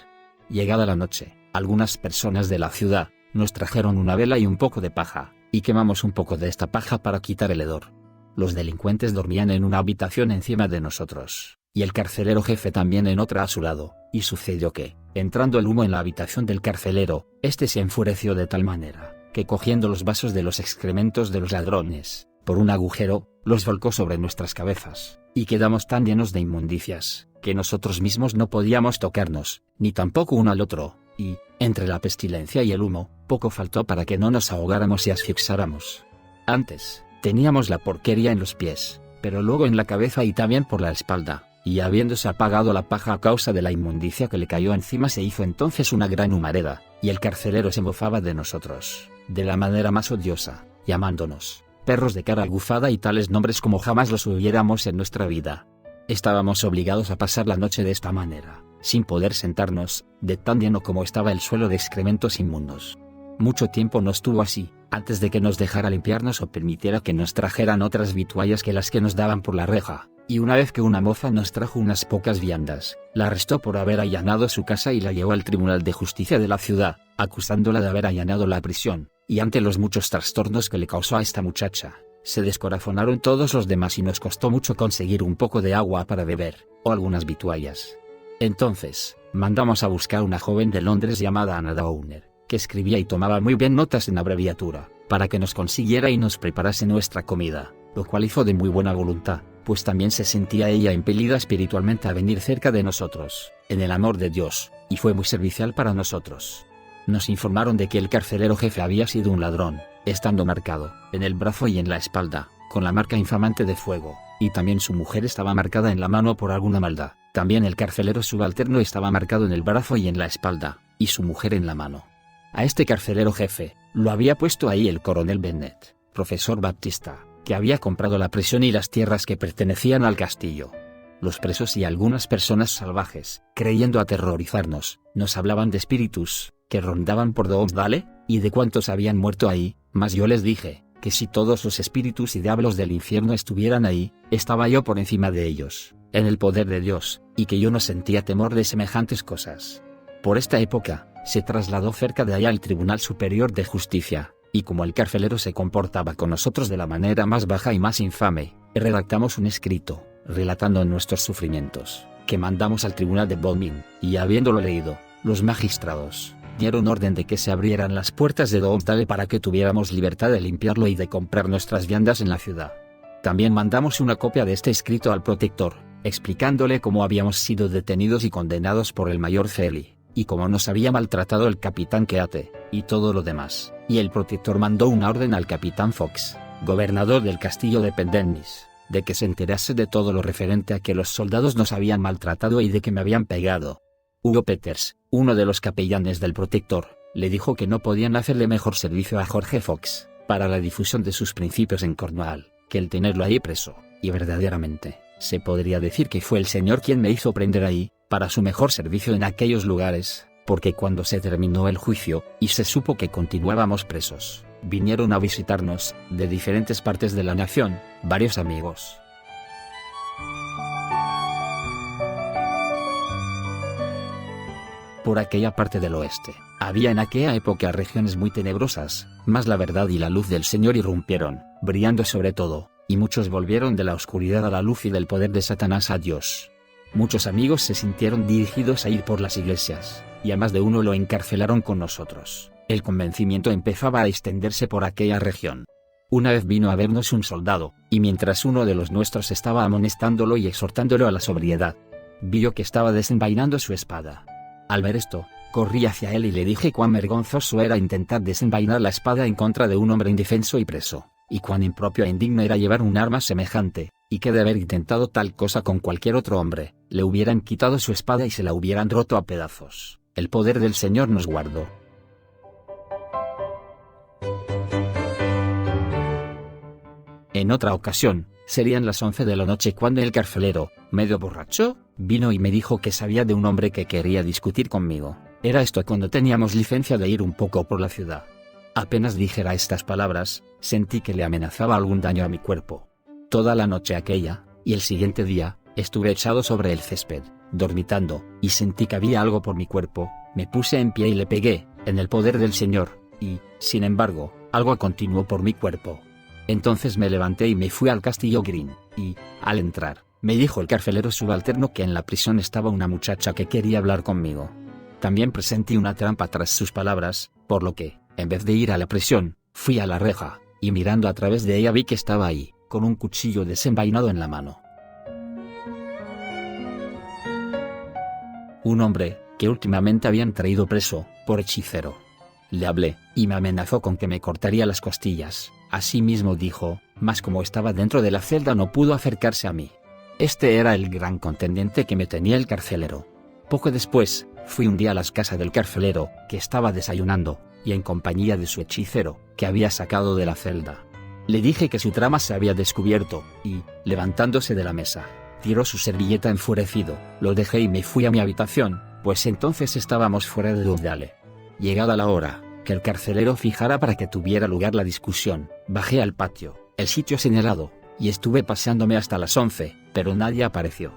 Llegada la noche, algunas personas de la ciudad, nos trajeron una vela y un poco de paja, y quemamos un poco de esta paja para quitar el hedor. Los delincuentes dormían en una habitación encima de nosotros, y el carcelero jefe también en otra a su lado, y sucedió que, entrando el humo en la habitación del carcelero, este se enfureció de tal manera, que cogiendo los vasos de los excrementos de los ladrones, por un agujero, los volcó sobre nuestras cabezas, y quedamos tan llenos de inmundicias, que nosotros mismos no podíamos tocarnos, ni tampoco uno al otro, y, entre la pestilencia y el humo, poco faltó para que no nos ahogáramos y asfixiáramos. Antes, teníamos la porquería en los pies, pero luego en la cabeza y también por la espalda, y habiéndose apagado la paja a causa de la inmundicia que le cayó encima se hizo entonces una gran humareda, y el carcelero se mofaba de nosotros, de la manera más odiosa, llamándonos perros de cara aguzada y tales nombres como jamás los hubiéramos en nuestra vida. Estábamos obligados a pasar la noche de esta manera, sin poder sentarnos, de tan lleno como estaba el suelo de excrementos inmundos. Mucho tiempo nos tuvo así, antes de que nos dejara limpiarnos o permitiera que nos trajeran otras vituallas que las que nos daban por la reja, y una vez que una moza nos trajo unas pocas viandas, la arrestó por haber allanado su casa y la llevó al Tribunal de Justicia de la ciudad, acusándola de haber allanado la prisión, y ante los muchos trastornos que le causó a esta muchacha, se descorazonaron todos los demás y nos costó mucho conseguir un poco de agua para beber, o algunas vituallas. Entonces, mandamos a buscar una joven de Londres llamada Anna Downer, que escribía y tomaba muy bien notas en abreviatura, para que nos consiguiera y nos preparase nuestra comida, lo cual hizo de muy buena voluntad, pues también se sentía ella impelida espiritualmente a venir cerca de nosotros, en el amor de Dios, y fue muy servicial para nosotros. Nos informaron de que el carcelero jefe había sido un ladrón, estando marcado, en el brazo y en la espalda, con la marca infamante de fuego, y también su mujer estaba marcada en la mano por alguna maldad. También el carcelero subalterno estaba marcado en el brazo y en la espalda, y su mujer en la mano. A este carcelero jefe, lo había puesto ahí el coronel Bennett, profesor baptista, que había comprado la prisión y las tierras que pertenecían al castillo. Los presos y algunas personas salvajes, creyendo aterrorizarnos, nos hablaban de espíritus, que rondaban por Doom's Dale, y de cuántos habían muerto ahí, mas yo les dije, que si todos los espíritus y diablos del infierno estuvieran ahí, estaba yo por encima de ellos, en el poder de Dios, y que yo no sentía temor de semejantes cosas. Por esta época, se trasladó cerca de allá el Tribunal Superior de Justicia, y como el carcelero se comportaba con nosotros de la manera más baja y más infame, redactamos un escrito, relatando nuestros sufrimientos, que mandamos al tribunal de Bodmin, y habiéndolo leído, los magistrados dieron orden de que se abrieran las puertas de Doom's Dale para que tuviéramos libertad de limpiarlo y de comprar nuestras viandas en la ciudad. También mandamos una copia de este escrito al protector, explicándole cómo habíamos sido detenidos y condenados por el mayor Feli, y cómo nos había maltratado el capitán Keate, y todo lo demás, y el protector mandó una orden al capitán Fox, gobernador del castillo de Pendennis, de que se enterase de todo lo referente a que los soldados nos habían maltratado y de que me habían pegado. Hugo Peters, uno de los capellanes del protector, le dijo que no podían hacerle mejor servicio a Jorge Fox, para la difusión de sus principios en Cornwall, que el tenerlo ahí preso, y verdaderamente, se podría decir que fue el Señor quien me hizo prender ahí, para su mejor servicio en aquellos lugares, porque cuando se terminó el juicio, y se supo que continuábamos presos, vinieron a visitarnos, de diferentes partes de la nación, varios amigos. Por aquella parte del oeste, había en aquella época regiones muy tenebrosas, mas la verdad y la luz del Señor irrumpieron, brillando sobre todo, y muchos volvieron de la oscuridad a la luz y del poder de Satanás a Dios. Muchos amigos se sintieron dirigidos a ir por las iglesias, y a más de uno lo encarcelaron con nosotros. El convencimiento empezaba a extenderse por aquella región. Una vez vino a vernos un soldado, y mientras uno de los nuestros estaba amonestándolo y exhortándolo a la sobriedad, vio que estaba desenvainando su espada. Al ver esto, corrí hacia él y le dije cuán vergonzoso era intentar desenvainar la espada en contra de un hombre indefenso y preso, y cuán impropio e indigno era llevar un arma semejante, y que de haber intentado tal cosa con cualquier otro hombre, le hubieran quitado su espada y se la hubieran roto a pedazos. El poder del Señor nos guardó. En otra ocasión, serían las 11 de la noche cuando el carcelero, medio borracho, vino y me dijo que sabía de un hombre que quería discutir conmigo. Era esto cuando teníamos licencia de ir un poco por la ciudad. Apenas dijera estas palabras, sentí que le amenazaba algún daño a mi cuerpo. Toda la noche aquella, y el siguiente día, estuve echado sobre el césped, dormitando, y sentí que había algo por mi cuerpo. Me puse en pie y le pegué, en el poder del Señor, y, sin embargo, algo continuó por mi cuerpo. Entonces me levanté y me fui al Castillo Green, y, al entrar, me dijo el carcelero subalterno que en la prisión estaba una muchacha que quería hablar conmigo. También presentí una trampa tras sus palabras, por lo que, en vez de ir a la prisión, fui a la reja, y mirando a través de ella vi que estaba ahí, con un cuchillo desenvainado en la mano. Un hombre, que últimamente habían traído preso, por hechicero. Le hablé, y me amenazó con que me cortaría las costillas. Asimismo dijo, mas como estaba dentro de la celda no pudo acercarse a mí. Este era el gran contendiente que me tenía el carcelero. Poco después, fui un día a las casas del carcelero, que estaba desayunando, y en compañía de su hechicero, que había sacado de la celda. Le dije que su trama se había descubierto, y, levantándose de la mesa, tiró su servilleta enfurecido. Lo dejé y me fui a mi habitación, pues entonces estábamos fuera de Doom's Dale. Llegada la hora, que el carcelero fijara para que tuviera lugar la discusión, bajé al patio, el sitio señalado, y estuve paseándome hasta las 11, pero nadie apareció.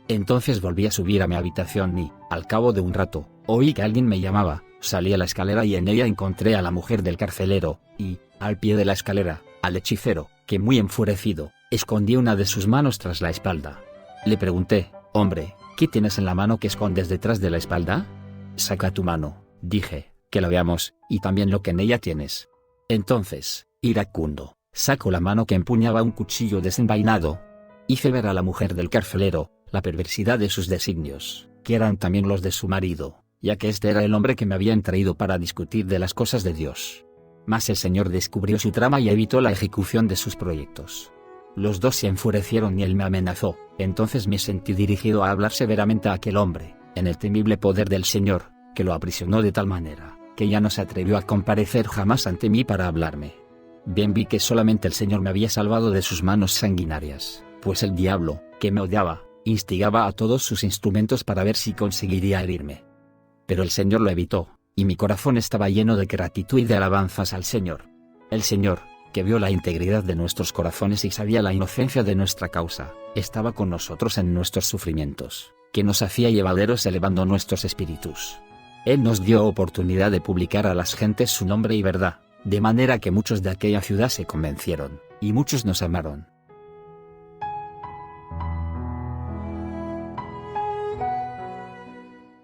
Entonces volví a subir a mi habitación y, al cabo de un rato, oí que alguien me llamaba. Salí a la escalera y en ella encontré a la mujer del carcelero, y, al pie de la escalera, al hechicero, que muy enfurecido, escondía una de sus manos tras la espalda. Le pregunté, hombre, ¿qué tienes en la mano que escondes detrás de la espalda? Saca tu mano, dije, que la veamos, y también lo que en ella tienes. Entonces, iracundo, sacó la mano que empuñaba un cuchillo desenvainado. Hice ver a la mujer del carcelero la perversidad de sus designios, que eran también los de su marido, ya que este era el hombre que me habían traído para discutir de las cosas de Dios. Mas el Señor descubrió su trama y evitó la ejecución de sus proyectos. Los dos se enfurecieron y él me amenazó. Entonces me sentí dirigido a hablar severamente a aquel hombre, en el temible poder del Señor, que lo aprisionó de tal manera, que ya no se atrevió a comparecer jamás ante mí para hablarme. Bien vi que solamente el Señor me había salvado de sus manos sanguinarias, pues el diablo, que me odiaba, instigaba a todos sus instrumentos para ver si conseguiría herirme. Pero el Señor lo evitó, y mi corazón estaba lleno de gratitud y de alabanzas al Señor. El Señor, que vio la integridad de nuestros corazones y sabía la inocencia de nuestra causa, estaba con nosotros en nuestros sufrimientos, que nos hacía llevaderos elevando nuestros espíritus. Él nos dio oportunidad de publicar a las gentes su nombre y verdad, de manera que muchos de aquella ciudad se convencieron, y muchos nos amaron.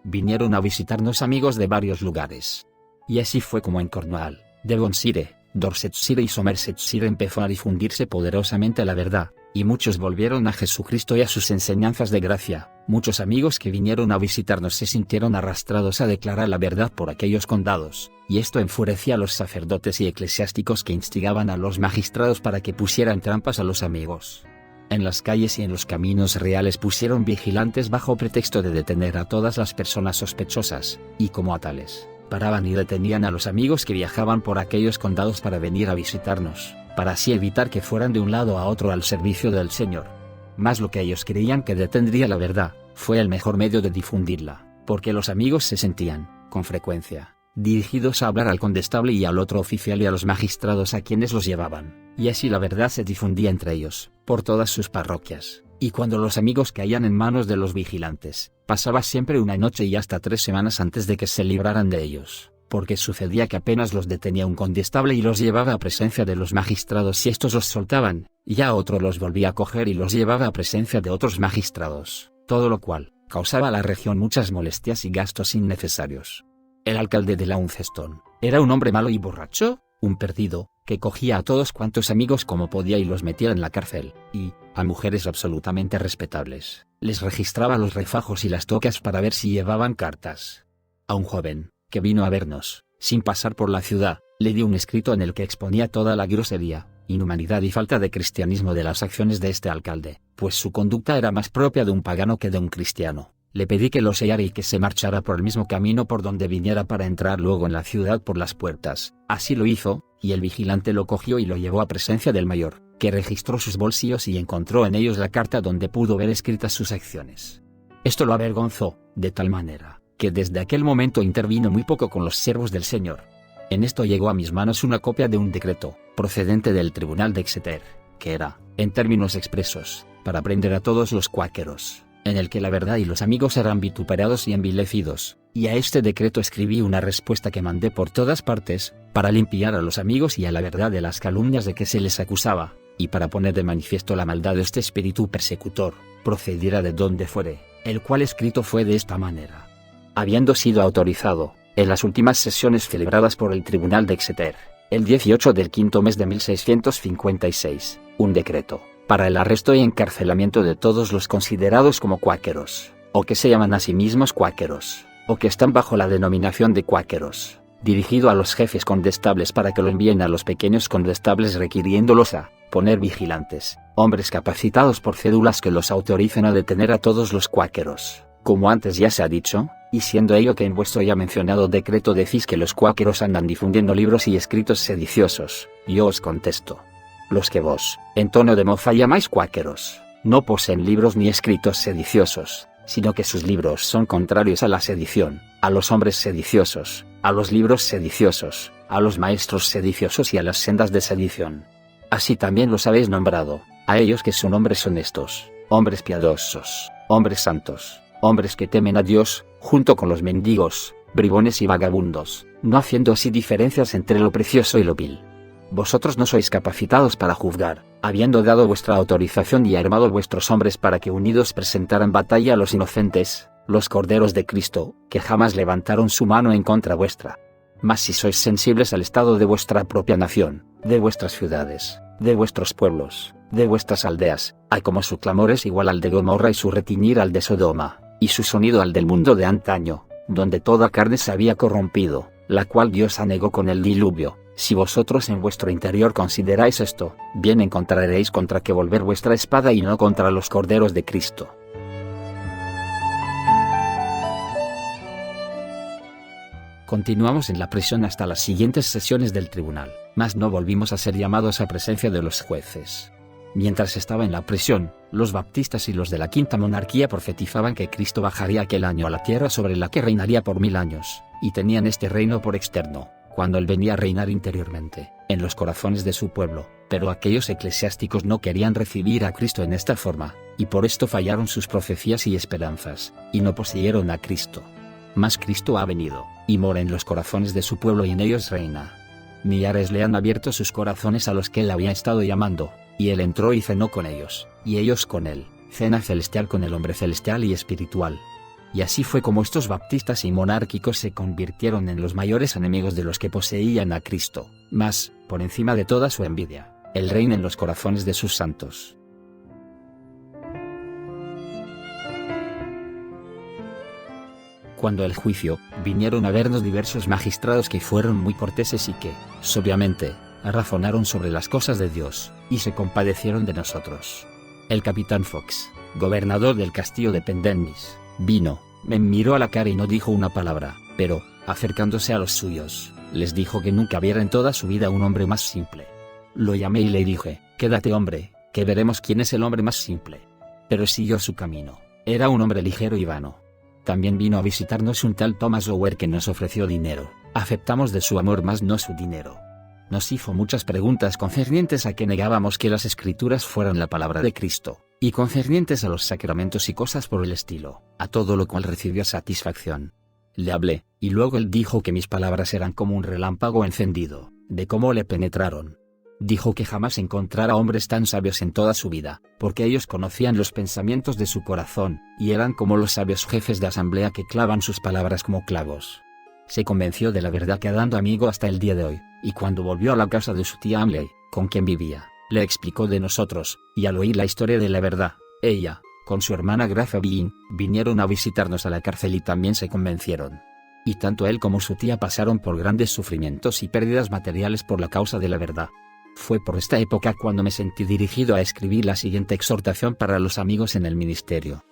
Vinieron a visitarnos amigos de varios lugares. Y así fue como en Cornwall, Devonshire, Dorsetshire y Somersetshire empezó a difundirse poderosamente la verdad, y muchos volvieron a Jesucristo y a sus enseñanzas de gracia. Muchos amigos que vinieron a visitarnos se sintieron arrastrados a declarar la verdad por aquellos condados, y esto enfurecía a los sacerdotes y eclesiásticos que instigaban a los magistrados para que pusieran trampas a los amigos. En las calles y en los caminos reales pusieron vigilantes bajo pretexto de detener a todas las personas sospechosas, y como a tales, paraban y detenían a los amigos que viajaban por aquellos condados para venir a visitarnos, para así evitar que fueran de un lado a otro al servicio del Señor. Mas lo que ellos creían que detendría la verdad, fue el mejor medio de difundirla, porque los amigos se sentían, con frecuencia, dirigidos a hablar al condestable y al otro oficial y a los magistrados a quienes los llevaban, y así la verdad se difundía entre ellos, por todas sus parroquias, y cuando los amigos caían en manos de los vigilantes, pasaba siempre una noche y hasta 3 semanas antes de que se libraran de ellos, porque sucedía que apenas los detenía un condestable y los llevaba a presencia de los magistrados y estos los soltaban, y ya otro los volvía a coger y los llevaba a presencia de otros magistrados, todo lo cual causaba a la región muchas molestias y gastos innecesarios. El alcalde de Launceston era un hombre malo y borracho, un perdido, que cogía a todos cuantos amigos como podía y los metía en la cárcel, y, a mujeres absolutamente respetables, les registraba los refajos y las tocas para ver si llevaban cartas. A un joven, que vino a vernos, sin pasar por la ciudad, le dio un escrito en el que exponía toda la grosería, inhumanidad y falta de cristianismo de las acciones de este alcalde, pues su conducta era más propia de un pagano que de un cristiano. Le pedí que lo sellara y que se marchara por el mismo camino por donde viniera para entrar luego en la ciudad por las puertas. Así lo hizo, y el vigilante lo cogió y lo llevó a presencia del mayor, que registró sus bolsillos y encontró en ellos la carta donde pudo ver escritas sus acciones. Esto lo avergonzó, de tal manera, que desde aquel momento intervino muy poco con los siervos del Señor. En esto llegó a mis manos una copia de un decreto, procedente del tribunal de Exeter, que era, en términos expresos, para prender a todos los cuáqueros, en el que la verdad y los amigos eran vituperados y envilecidos, y a este decreto escribí una respuesta que mandé por todas partes, para limpiar a los amigos y a la verdad de las calumnias de que se les acusaba, y para poner de manifiesto la maldad de este espíritu persecutor, procediera de donde fuere, el cual escrito fue de esta manera. Habiendo sido autorizado, en las últimas sesiones celebradas por el Tribunal de Exeter, el 18 del quinto mes de 1656, un decreto, para el arresto y encarcelamiento de todos los considerados como cuáqueros, o que se llaman a sí mismos cuáqueros, o que están bajo la denominación de cuáqueros, dirigido a los jefes condestables para que lo envíen a los pequeños condestables requiriéndolos a poner vigilantes, hombres capacitados por cédulas que los autoricen a detener a todos los cuáqueros, como antes ya se ha dicho, y siendo ello que en vuestro ya mencionado decreto decís que los cuáqueros andan difundiendo libros y escritos sediciosos, yo os contesto. Los que vos, en tono de mofa llamáis cuáqueros, no poseen libros ni escritos sediciosos, sino que sus libros son contrarios a la sedición, a los hombres sediciosos, a los libros sediciosos, a los maestros sediciosos y a las sendas de sedición. Así también los habéis nombrado, a ellos que son hombres honestos, hombres piadosos, hombres santos, hombres que temen a Dios, junto con los mendigos, bribones y vagabundos, no haciendo así diferencias entre lo precioso y lo vil. Vosotros no sois capacitados para juzgar, habiendo dado vuestra autorización y armado vuestros hombres para que unidos presentaran batalla a los inocentes, los corderos de Cristo, que jamás levantaron su mano en contra vuestra. Mas si sois sensibles al estado de vuestra propia nación, de vuestras ciudades, de vuestros pueblos, de vuestras aldeas, a como su clamor es igual al de Gomorra y su retiñir al de Sodoma, y su sonido al del mundo de antaño, donde toda carne se había corrompido, la cual Dios anegó con el diluvio, Si vosotros en vuestro interior consideráis esto, bien encontraréis contra qué volver vuestra espada y no contra los corderos de Cristo. Continuamos en la prisión hasta las siguientes sesiones del tribunal, mas no volvimos a ser llamados a presencia de los jueces. Mientras estaba en la prisión, los baptistas y los de la Quinta Monarquía profetizaban que Cristo bajaría aquel año a la tierra sobre la que reinaría por 1000 años, y tenían este reino por externo, cuando él venía a reinar interiormente, en los corazones de su pueblo, pero aquellos eclesiásticos no querían recibir a Cristo en esta forma, y por esto fallaron sus profecías y esperanzas, y no poseyeron a Cristo. Mas Cristo ha venido, y mora en los corazones de su pueblo y en ellos reina. Millares le han abierto sus corazones a los que él había estado llamando, y él entró y cenó con ellos, y ellos con él, cena celestial con el hombre celestial y espiritual. Y así fue como estos baptistas y monárquicos se convirtieron en los mayores enemigos de los que poseían a Cristo, mas, por encima de toda su envidia, él reina en los corazones de sus santos. Cuando el juicio, vinieron a vernos diversos magistrados que fueron muy corteses y que, sobriamente, razonaron sobre las cosas de Dios, y se compadecieron de nosotros. El capitán Fox, gobernador del castillo de Pendennis, vino, me miró a la cara y no dijo una palabra, pero, acercándose a los suyos, les dijo que nunca viera en toda su vida un hombre más simple. Lo llamé y le dije, quédate hombre, que veremos quién es el hombre más simple. Pero siguió su camino, era un hombre ligero y vano. También vino a visitarnos un tal Thomas Lower que nos ofreció dinero, aceptamos de su amor mas no su dinero. Nos hizo muchas preguntas concernientes a que negábamos que las escrituras fueran la palabra de Cristo, y concernientes a los sacramentos y cosas por el estilo, a todo lo cual recibió satisfacción. Le hablé, y luego él dijo que mis palabras eran como un relámpago encendido, de cómo le penetraron. Dijo que jamás encontrara hombres tan sabios en toda su vida, porque ellos conocían los pensamientos de su corazón, y eran como los sabios jefes de asamblea que clavan sus palabras como clavos. Se convenció de la verdad quedando amigo hasta el día de hoy, y cuando volvió a la casa de su tía Amley, con quien vivía, le explicó de nosotros, y al oír la historia de la verdad, ella, con su hermana Gracia Bean, vinieron a visitarnos a la cárcel y también se convencieron. Y tanto él como su tía pasaron por grandes sufrimientos y pérdidas materiales por la causa de la verdad. Fue por esta época cuando me sentí dirigido a escribir la siguiente exhortación para los amigos en el ministerio.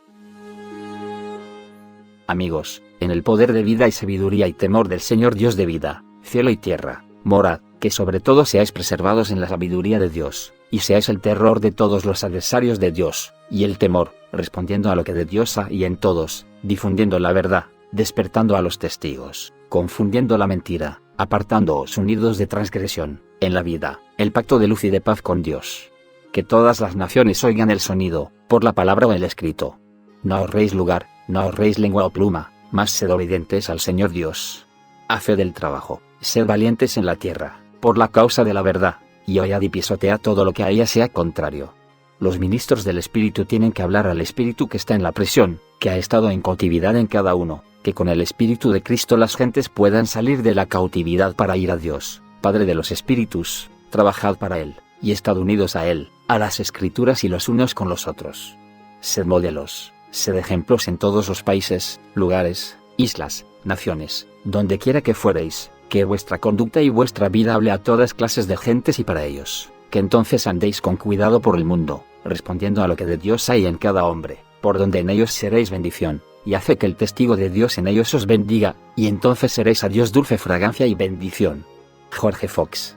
Amigos, en el poder de vida y sabiduría y temor del Señor Dios de vida, cielo y tierra, morad, que sobre todo seáis preservados en la sabiduría de Dios, y seáis el terror de todos los adversarios de Dios, y el temor, respondiendo a lo que de Dios hay en todos, difundiendo la verdad, despertando a los testigos, confundiendo la mentira, apartándoos unidos de transgresión, en la vida, el pacto de luz y de paz con Dios. Que todas las naciones oigan el sonido, por la palabra o el escrito. No ahorréis lugar, no ahorréis lengua o pluma, mas sed obedientes al Señor Dios. Haced el trabajo, sed valientes en la tierra, por la causa de la verdad, y ollad y pisotead todo lo que a ella sea contrario. Los ministros del Espíritu tienen que hablar al Espíritu que está en la prisión, que ha estado en cautividad en cada uno, que con el Espíritu de Cristo las gentes puedan salir de la cautividad para ir a Dios, Padre de los Espíritus, trabajad para Él, y estad unidos a Él, a las Escrituras y los unos con los otros. Sed modelos, sed ejemplos en todos los países, lugares, islas, naciones, donde quiera que fuereis, que vuestra conducta y vuestra vida hable a todas clases de gentes y para ellos, que entonces andéis con cuidado por el mundo, respondiendo a lo que de Dios hay en cada hombre, por donde en ellos seréis bendición, y hace que el testigo de Dios en ellos os bendiga, y entonces seréis a Dios dulce fragancia y bendición. Jorge Fox.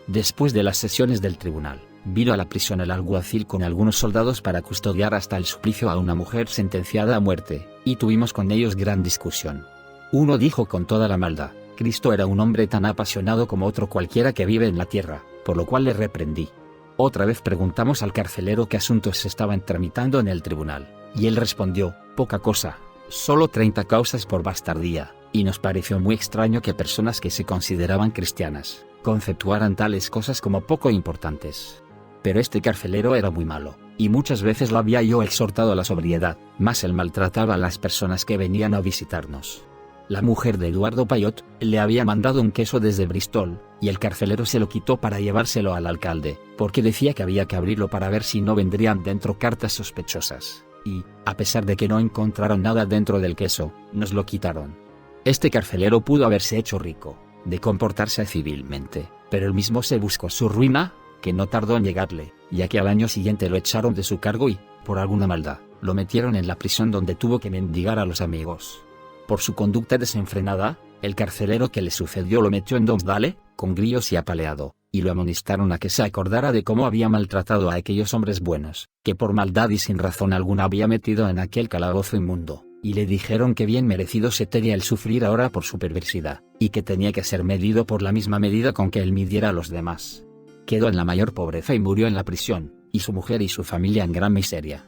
Después de las sesiones del tribunal, vino a la prisión el alguacil con algunos soldados para custodiar hasta el suplicio a una mujer sentenciada a muerte, y tuvimos con ellos gran discusión. Uno dijo con toda la maldad, Cristo era un hombre tan apasionado como otro cualquiera que vive en la tierra, por lo cual le reprendí. Otra vez preguntamos al carcelero qué asuntos se estaban tramitando en el tribunal, y él respondió, poca cosa, solo 30 causas por bastardía, y nos pareció muy extraño que personas que se consideraban cristianas, conceptuaran tales cosas como poco importantes. Pero este carcelero era muy malo, y muchas veces lo había yo exhortado a la sobriedad, mas él maltrataba a las personas que venían a visitarnos. La mujer de Eduardo Payot le había mandado un queso desde Bristol, y el carcelero se lo quitó para llevárselo al alcalde, porque decía que había que abrirlo para ver si no vendrían dentro cartas sospechosas, y, a pesar de que no encontraron nada dentro del queso, nos lo quitaron. Este carcelero pudo haberse hecho rico, de comportarse civilmente, pero él mismo se buscó su ruina, que no tardó en llegarle, ya que al año siguiente lo echaron de su cargo y, por alguna maldad, lo metieron en la prisión donde tuvo que mendigar a los amigos. Por su conducta desenfrenada, el carcelero que le sucedió lo metió en Domsdale, con grillos y apaleado, y lo amonestaron a que se acordara de cómo había maltratado a aquellos hombres buenos, que por maldad y sin razón alguna había metido en aquel calabozo inmundo, y le dijeron que bien merecido se tenía el sufrir ahora por su perversidad, y que tenía que ser medido por la misma medida con que él midiera a los demás. Quedó en la mayor pobreza y murió en la prisión, y su mujer y su familia en gran miseria.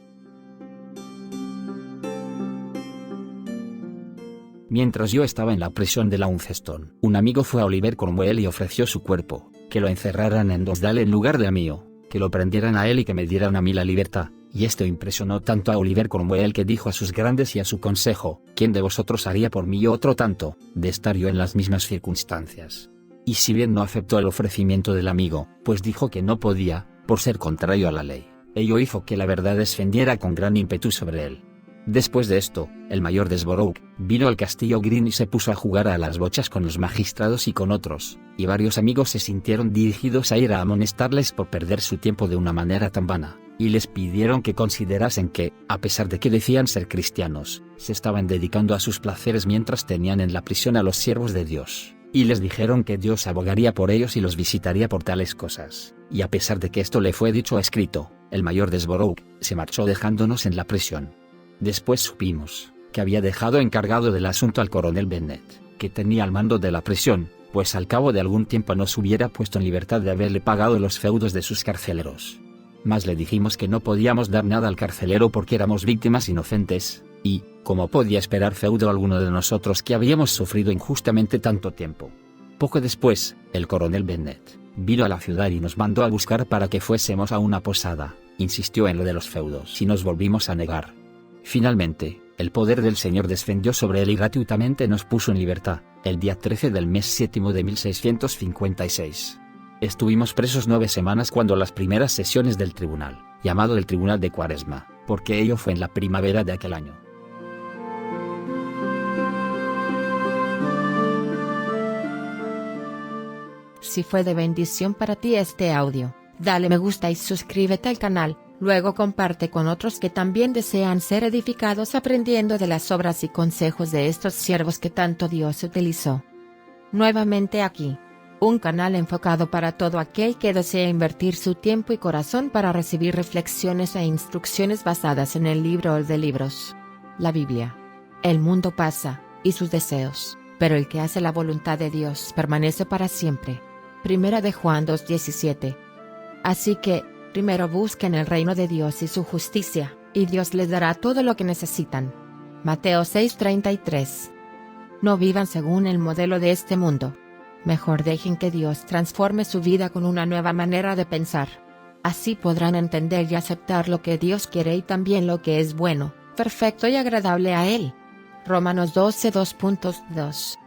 Mientras yo estaba en la prisión de Launceston, un amigo fue a Oliver Cromwell y ofreció su cuerpo, que lo encerraran en Domsdale en lugar de a mí, que lo prendieran a él y que me dieran a mí la libertad, y esto impresionó tanto a Oliver Cromwell que dijo a sus grandes y a su consejo: ¿quién de vosotros haría por mí otro tanto, de estar yo en las mismas circunstancias? Y si bien no aceptó el ofrecimiento del amigo, pues dijo que no podía, por ser contrario a la ley, ello hizo que la verdad descendiera con gran ímpetu sobre él. Después de esto, el mayor Desborough vino al castillo Green y se puso a jugar a las bochas con los magistrados y con otros, y varios amigos se sintieron dirigidos a ir a amonestarles por perder su tiempo de una manera tan vana, y les pidieron que considerasen que, a pesar de que decían ser cristianos, se estaban dedicando a sus placeres mientras tenían en la prisión a los siervos de Dios, y les dijeron que Dios abogaría por ellos y los visitaría por tales cosas, y a pesar de que esto le fue dicho o escrito, el mayor Desborough se marchó dejándonos en la prisión. Después supimos que había dejado encargado del asunto al coronel Bennett, que tenía el mando de la prisión, pues al cabo de algún tiempo nos hubiera puesto en libertad de haberle pagado los feudos de sus carceleros. Mas le dijimos que no podíamos dar nada al carcelero porque éramos víctimas inocentes, y, ¿cómo podía esperar feudo alguno de nosotros que habíamos sufrido injustamente tanto tiempo? Poco después, el coronel Bennett vino a la ciudad y nos mandó a buscar para que fuésemos a una posada, insistió en lo de los feudos y nos volvimos a negar. Finalmente, el poder del Señor descendió sobre él y gratuitamente nos puso en libertad, el día 13 del mes séptimo de 1656. Estuvimos presos 9 semanas cuando las primeras sesiones del tribunal, llamado el Tribunal de Cuaresma, porque ello fue en la primavera de aquel año. Si fue de bendición para ti este audio, dale me gusta y suscríbete al canal. Luego comparte con otros que también desean ser edificados aprendiendo de las obras y consejos de estos siervos que tanto Dios utilizó. Nuevamente aquí, un canal enfocado para todo aquel que desea invertir su tiempo y corazón para recibir reflexiones e instrucciones basadas en el libro de libros, la Biblia. El mundo pasa, y sus deseos, pero el que hace la voluntad de Dios permanece para siempre. Primera de Juan 2:17. Así que, primero busquen el reino de Dios y su justicia, y Dios les dará todo lo que necesitan. Mateo 6:33. No vivan según el modelo de este mundo. Mejor dejen que Dios transforme su vida con una nueva manera de pensar. Así podrán entender y aceptar lo que Dios quiere y también lo que es bueno, perfecto y agradable a Él. Romanos 12:2.2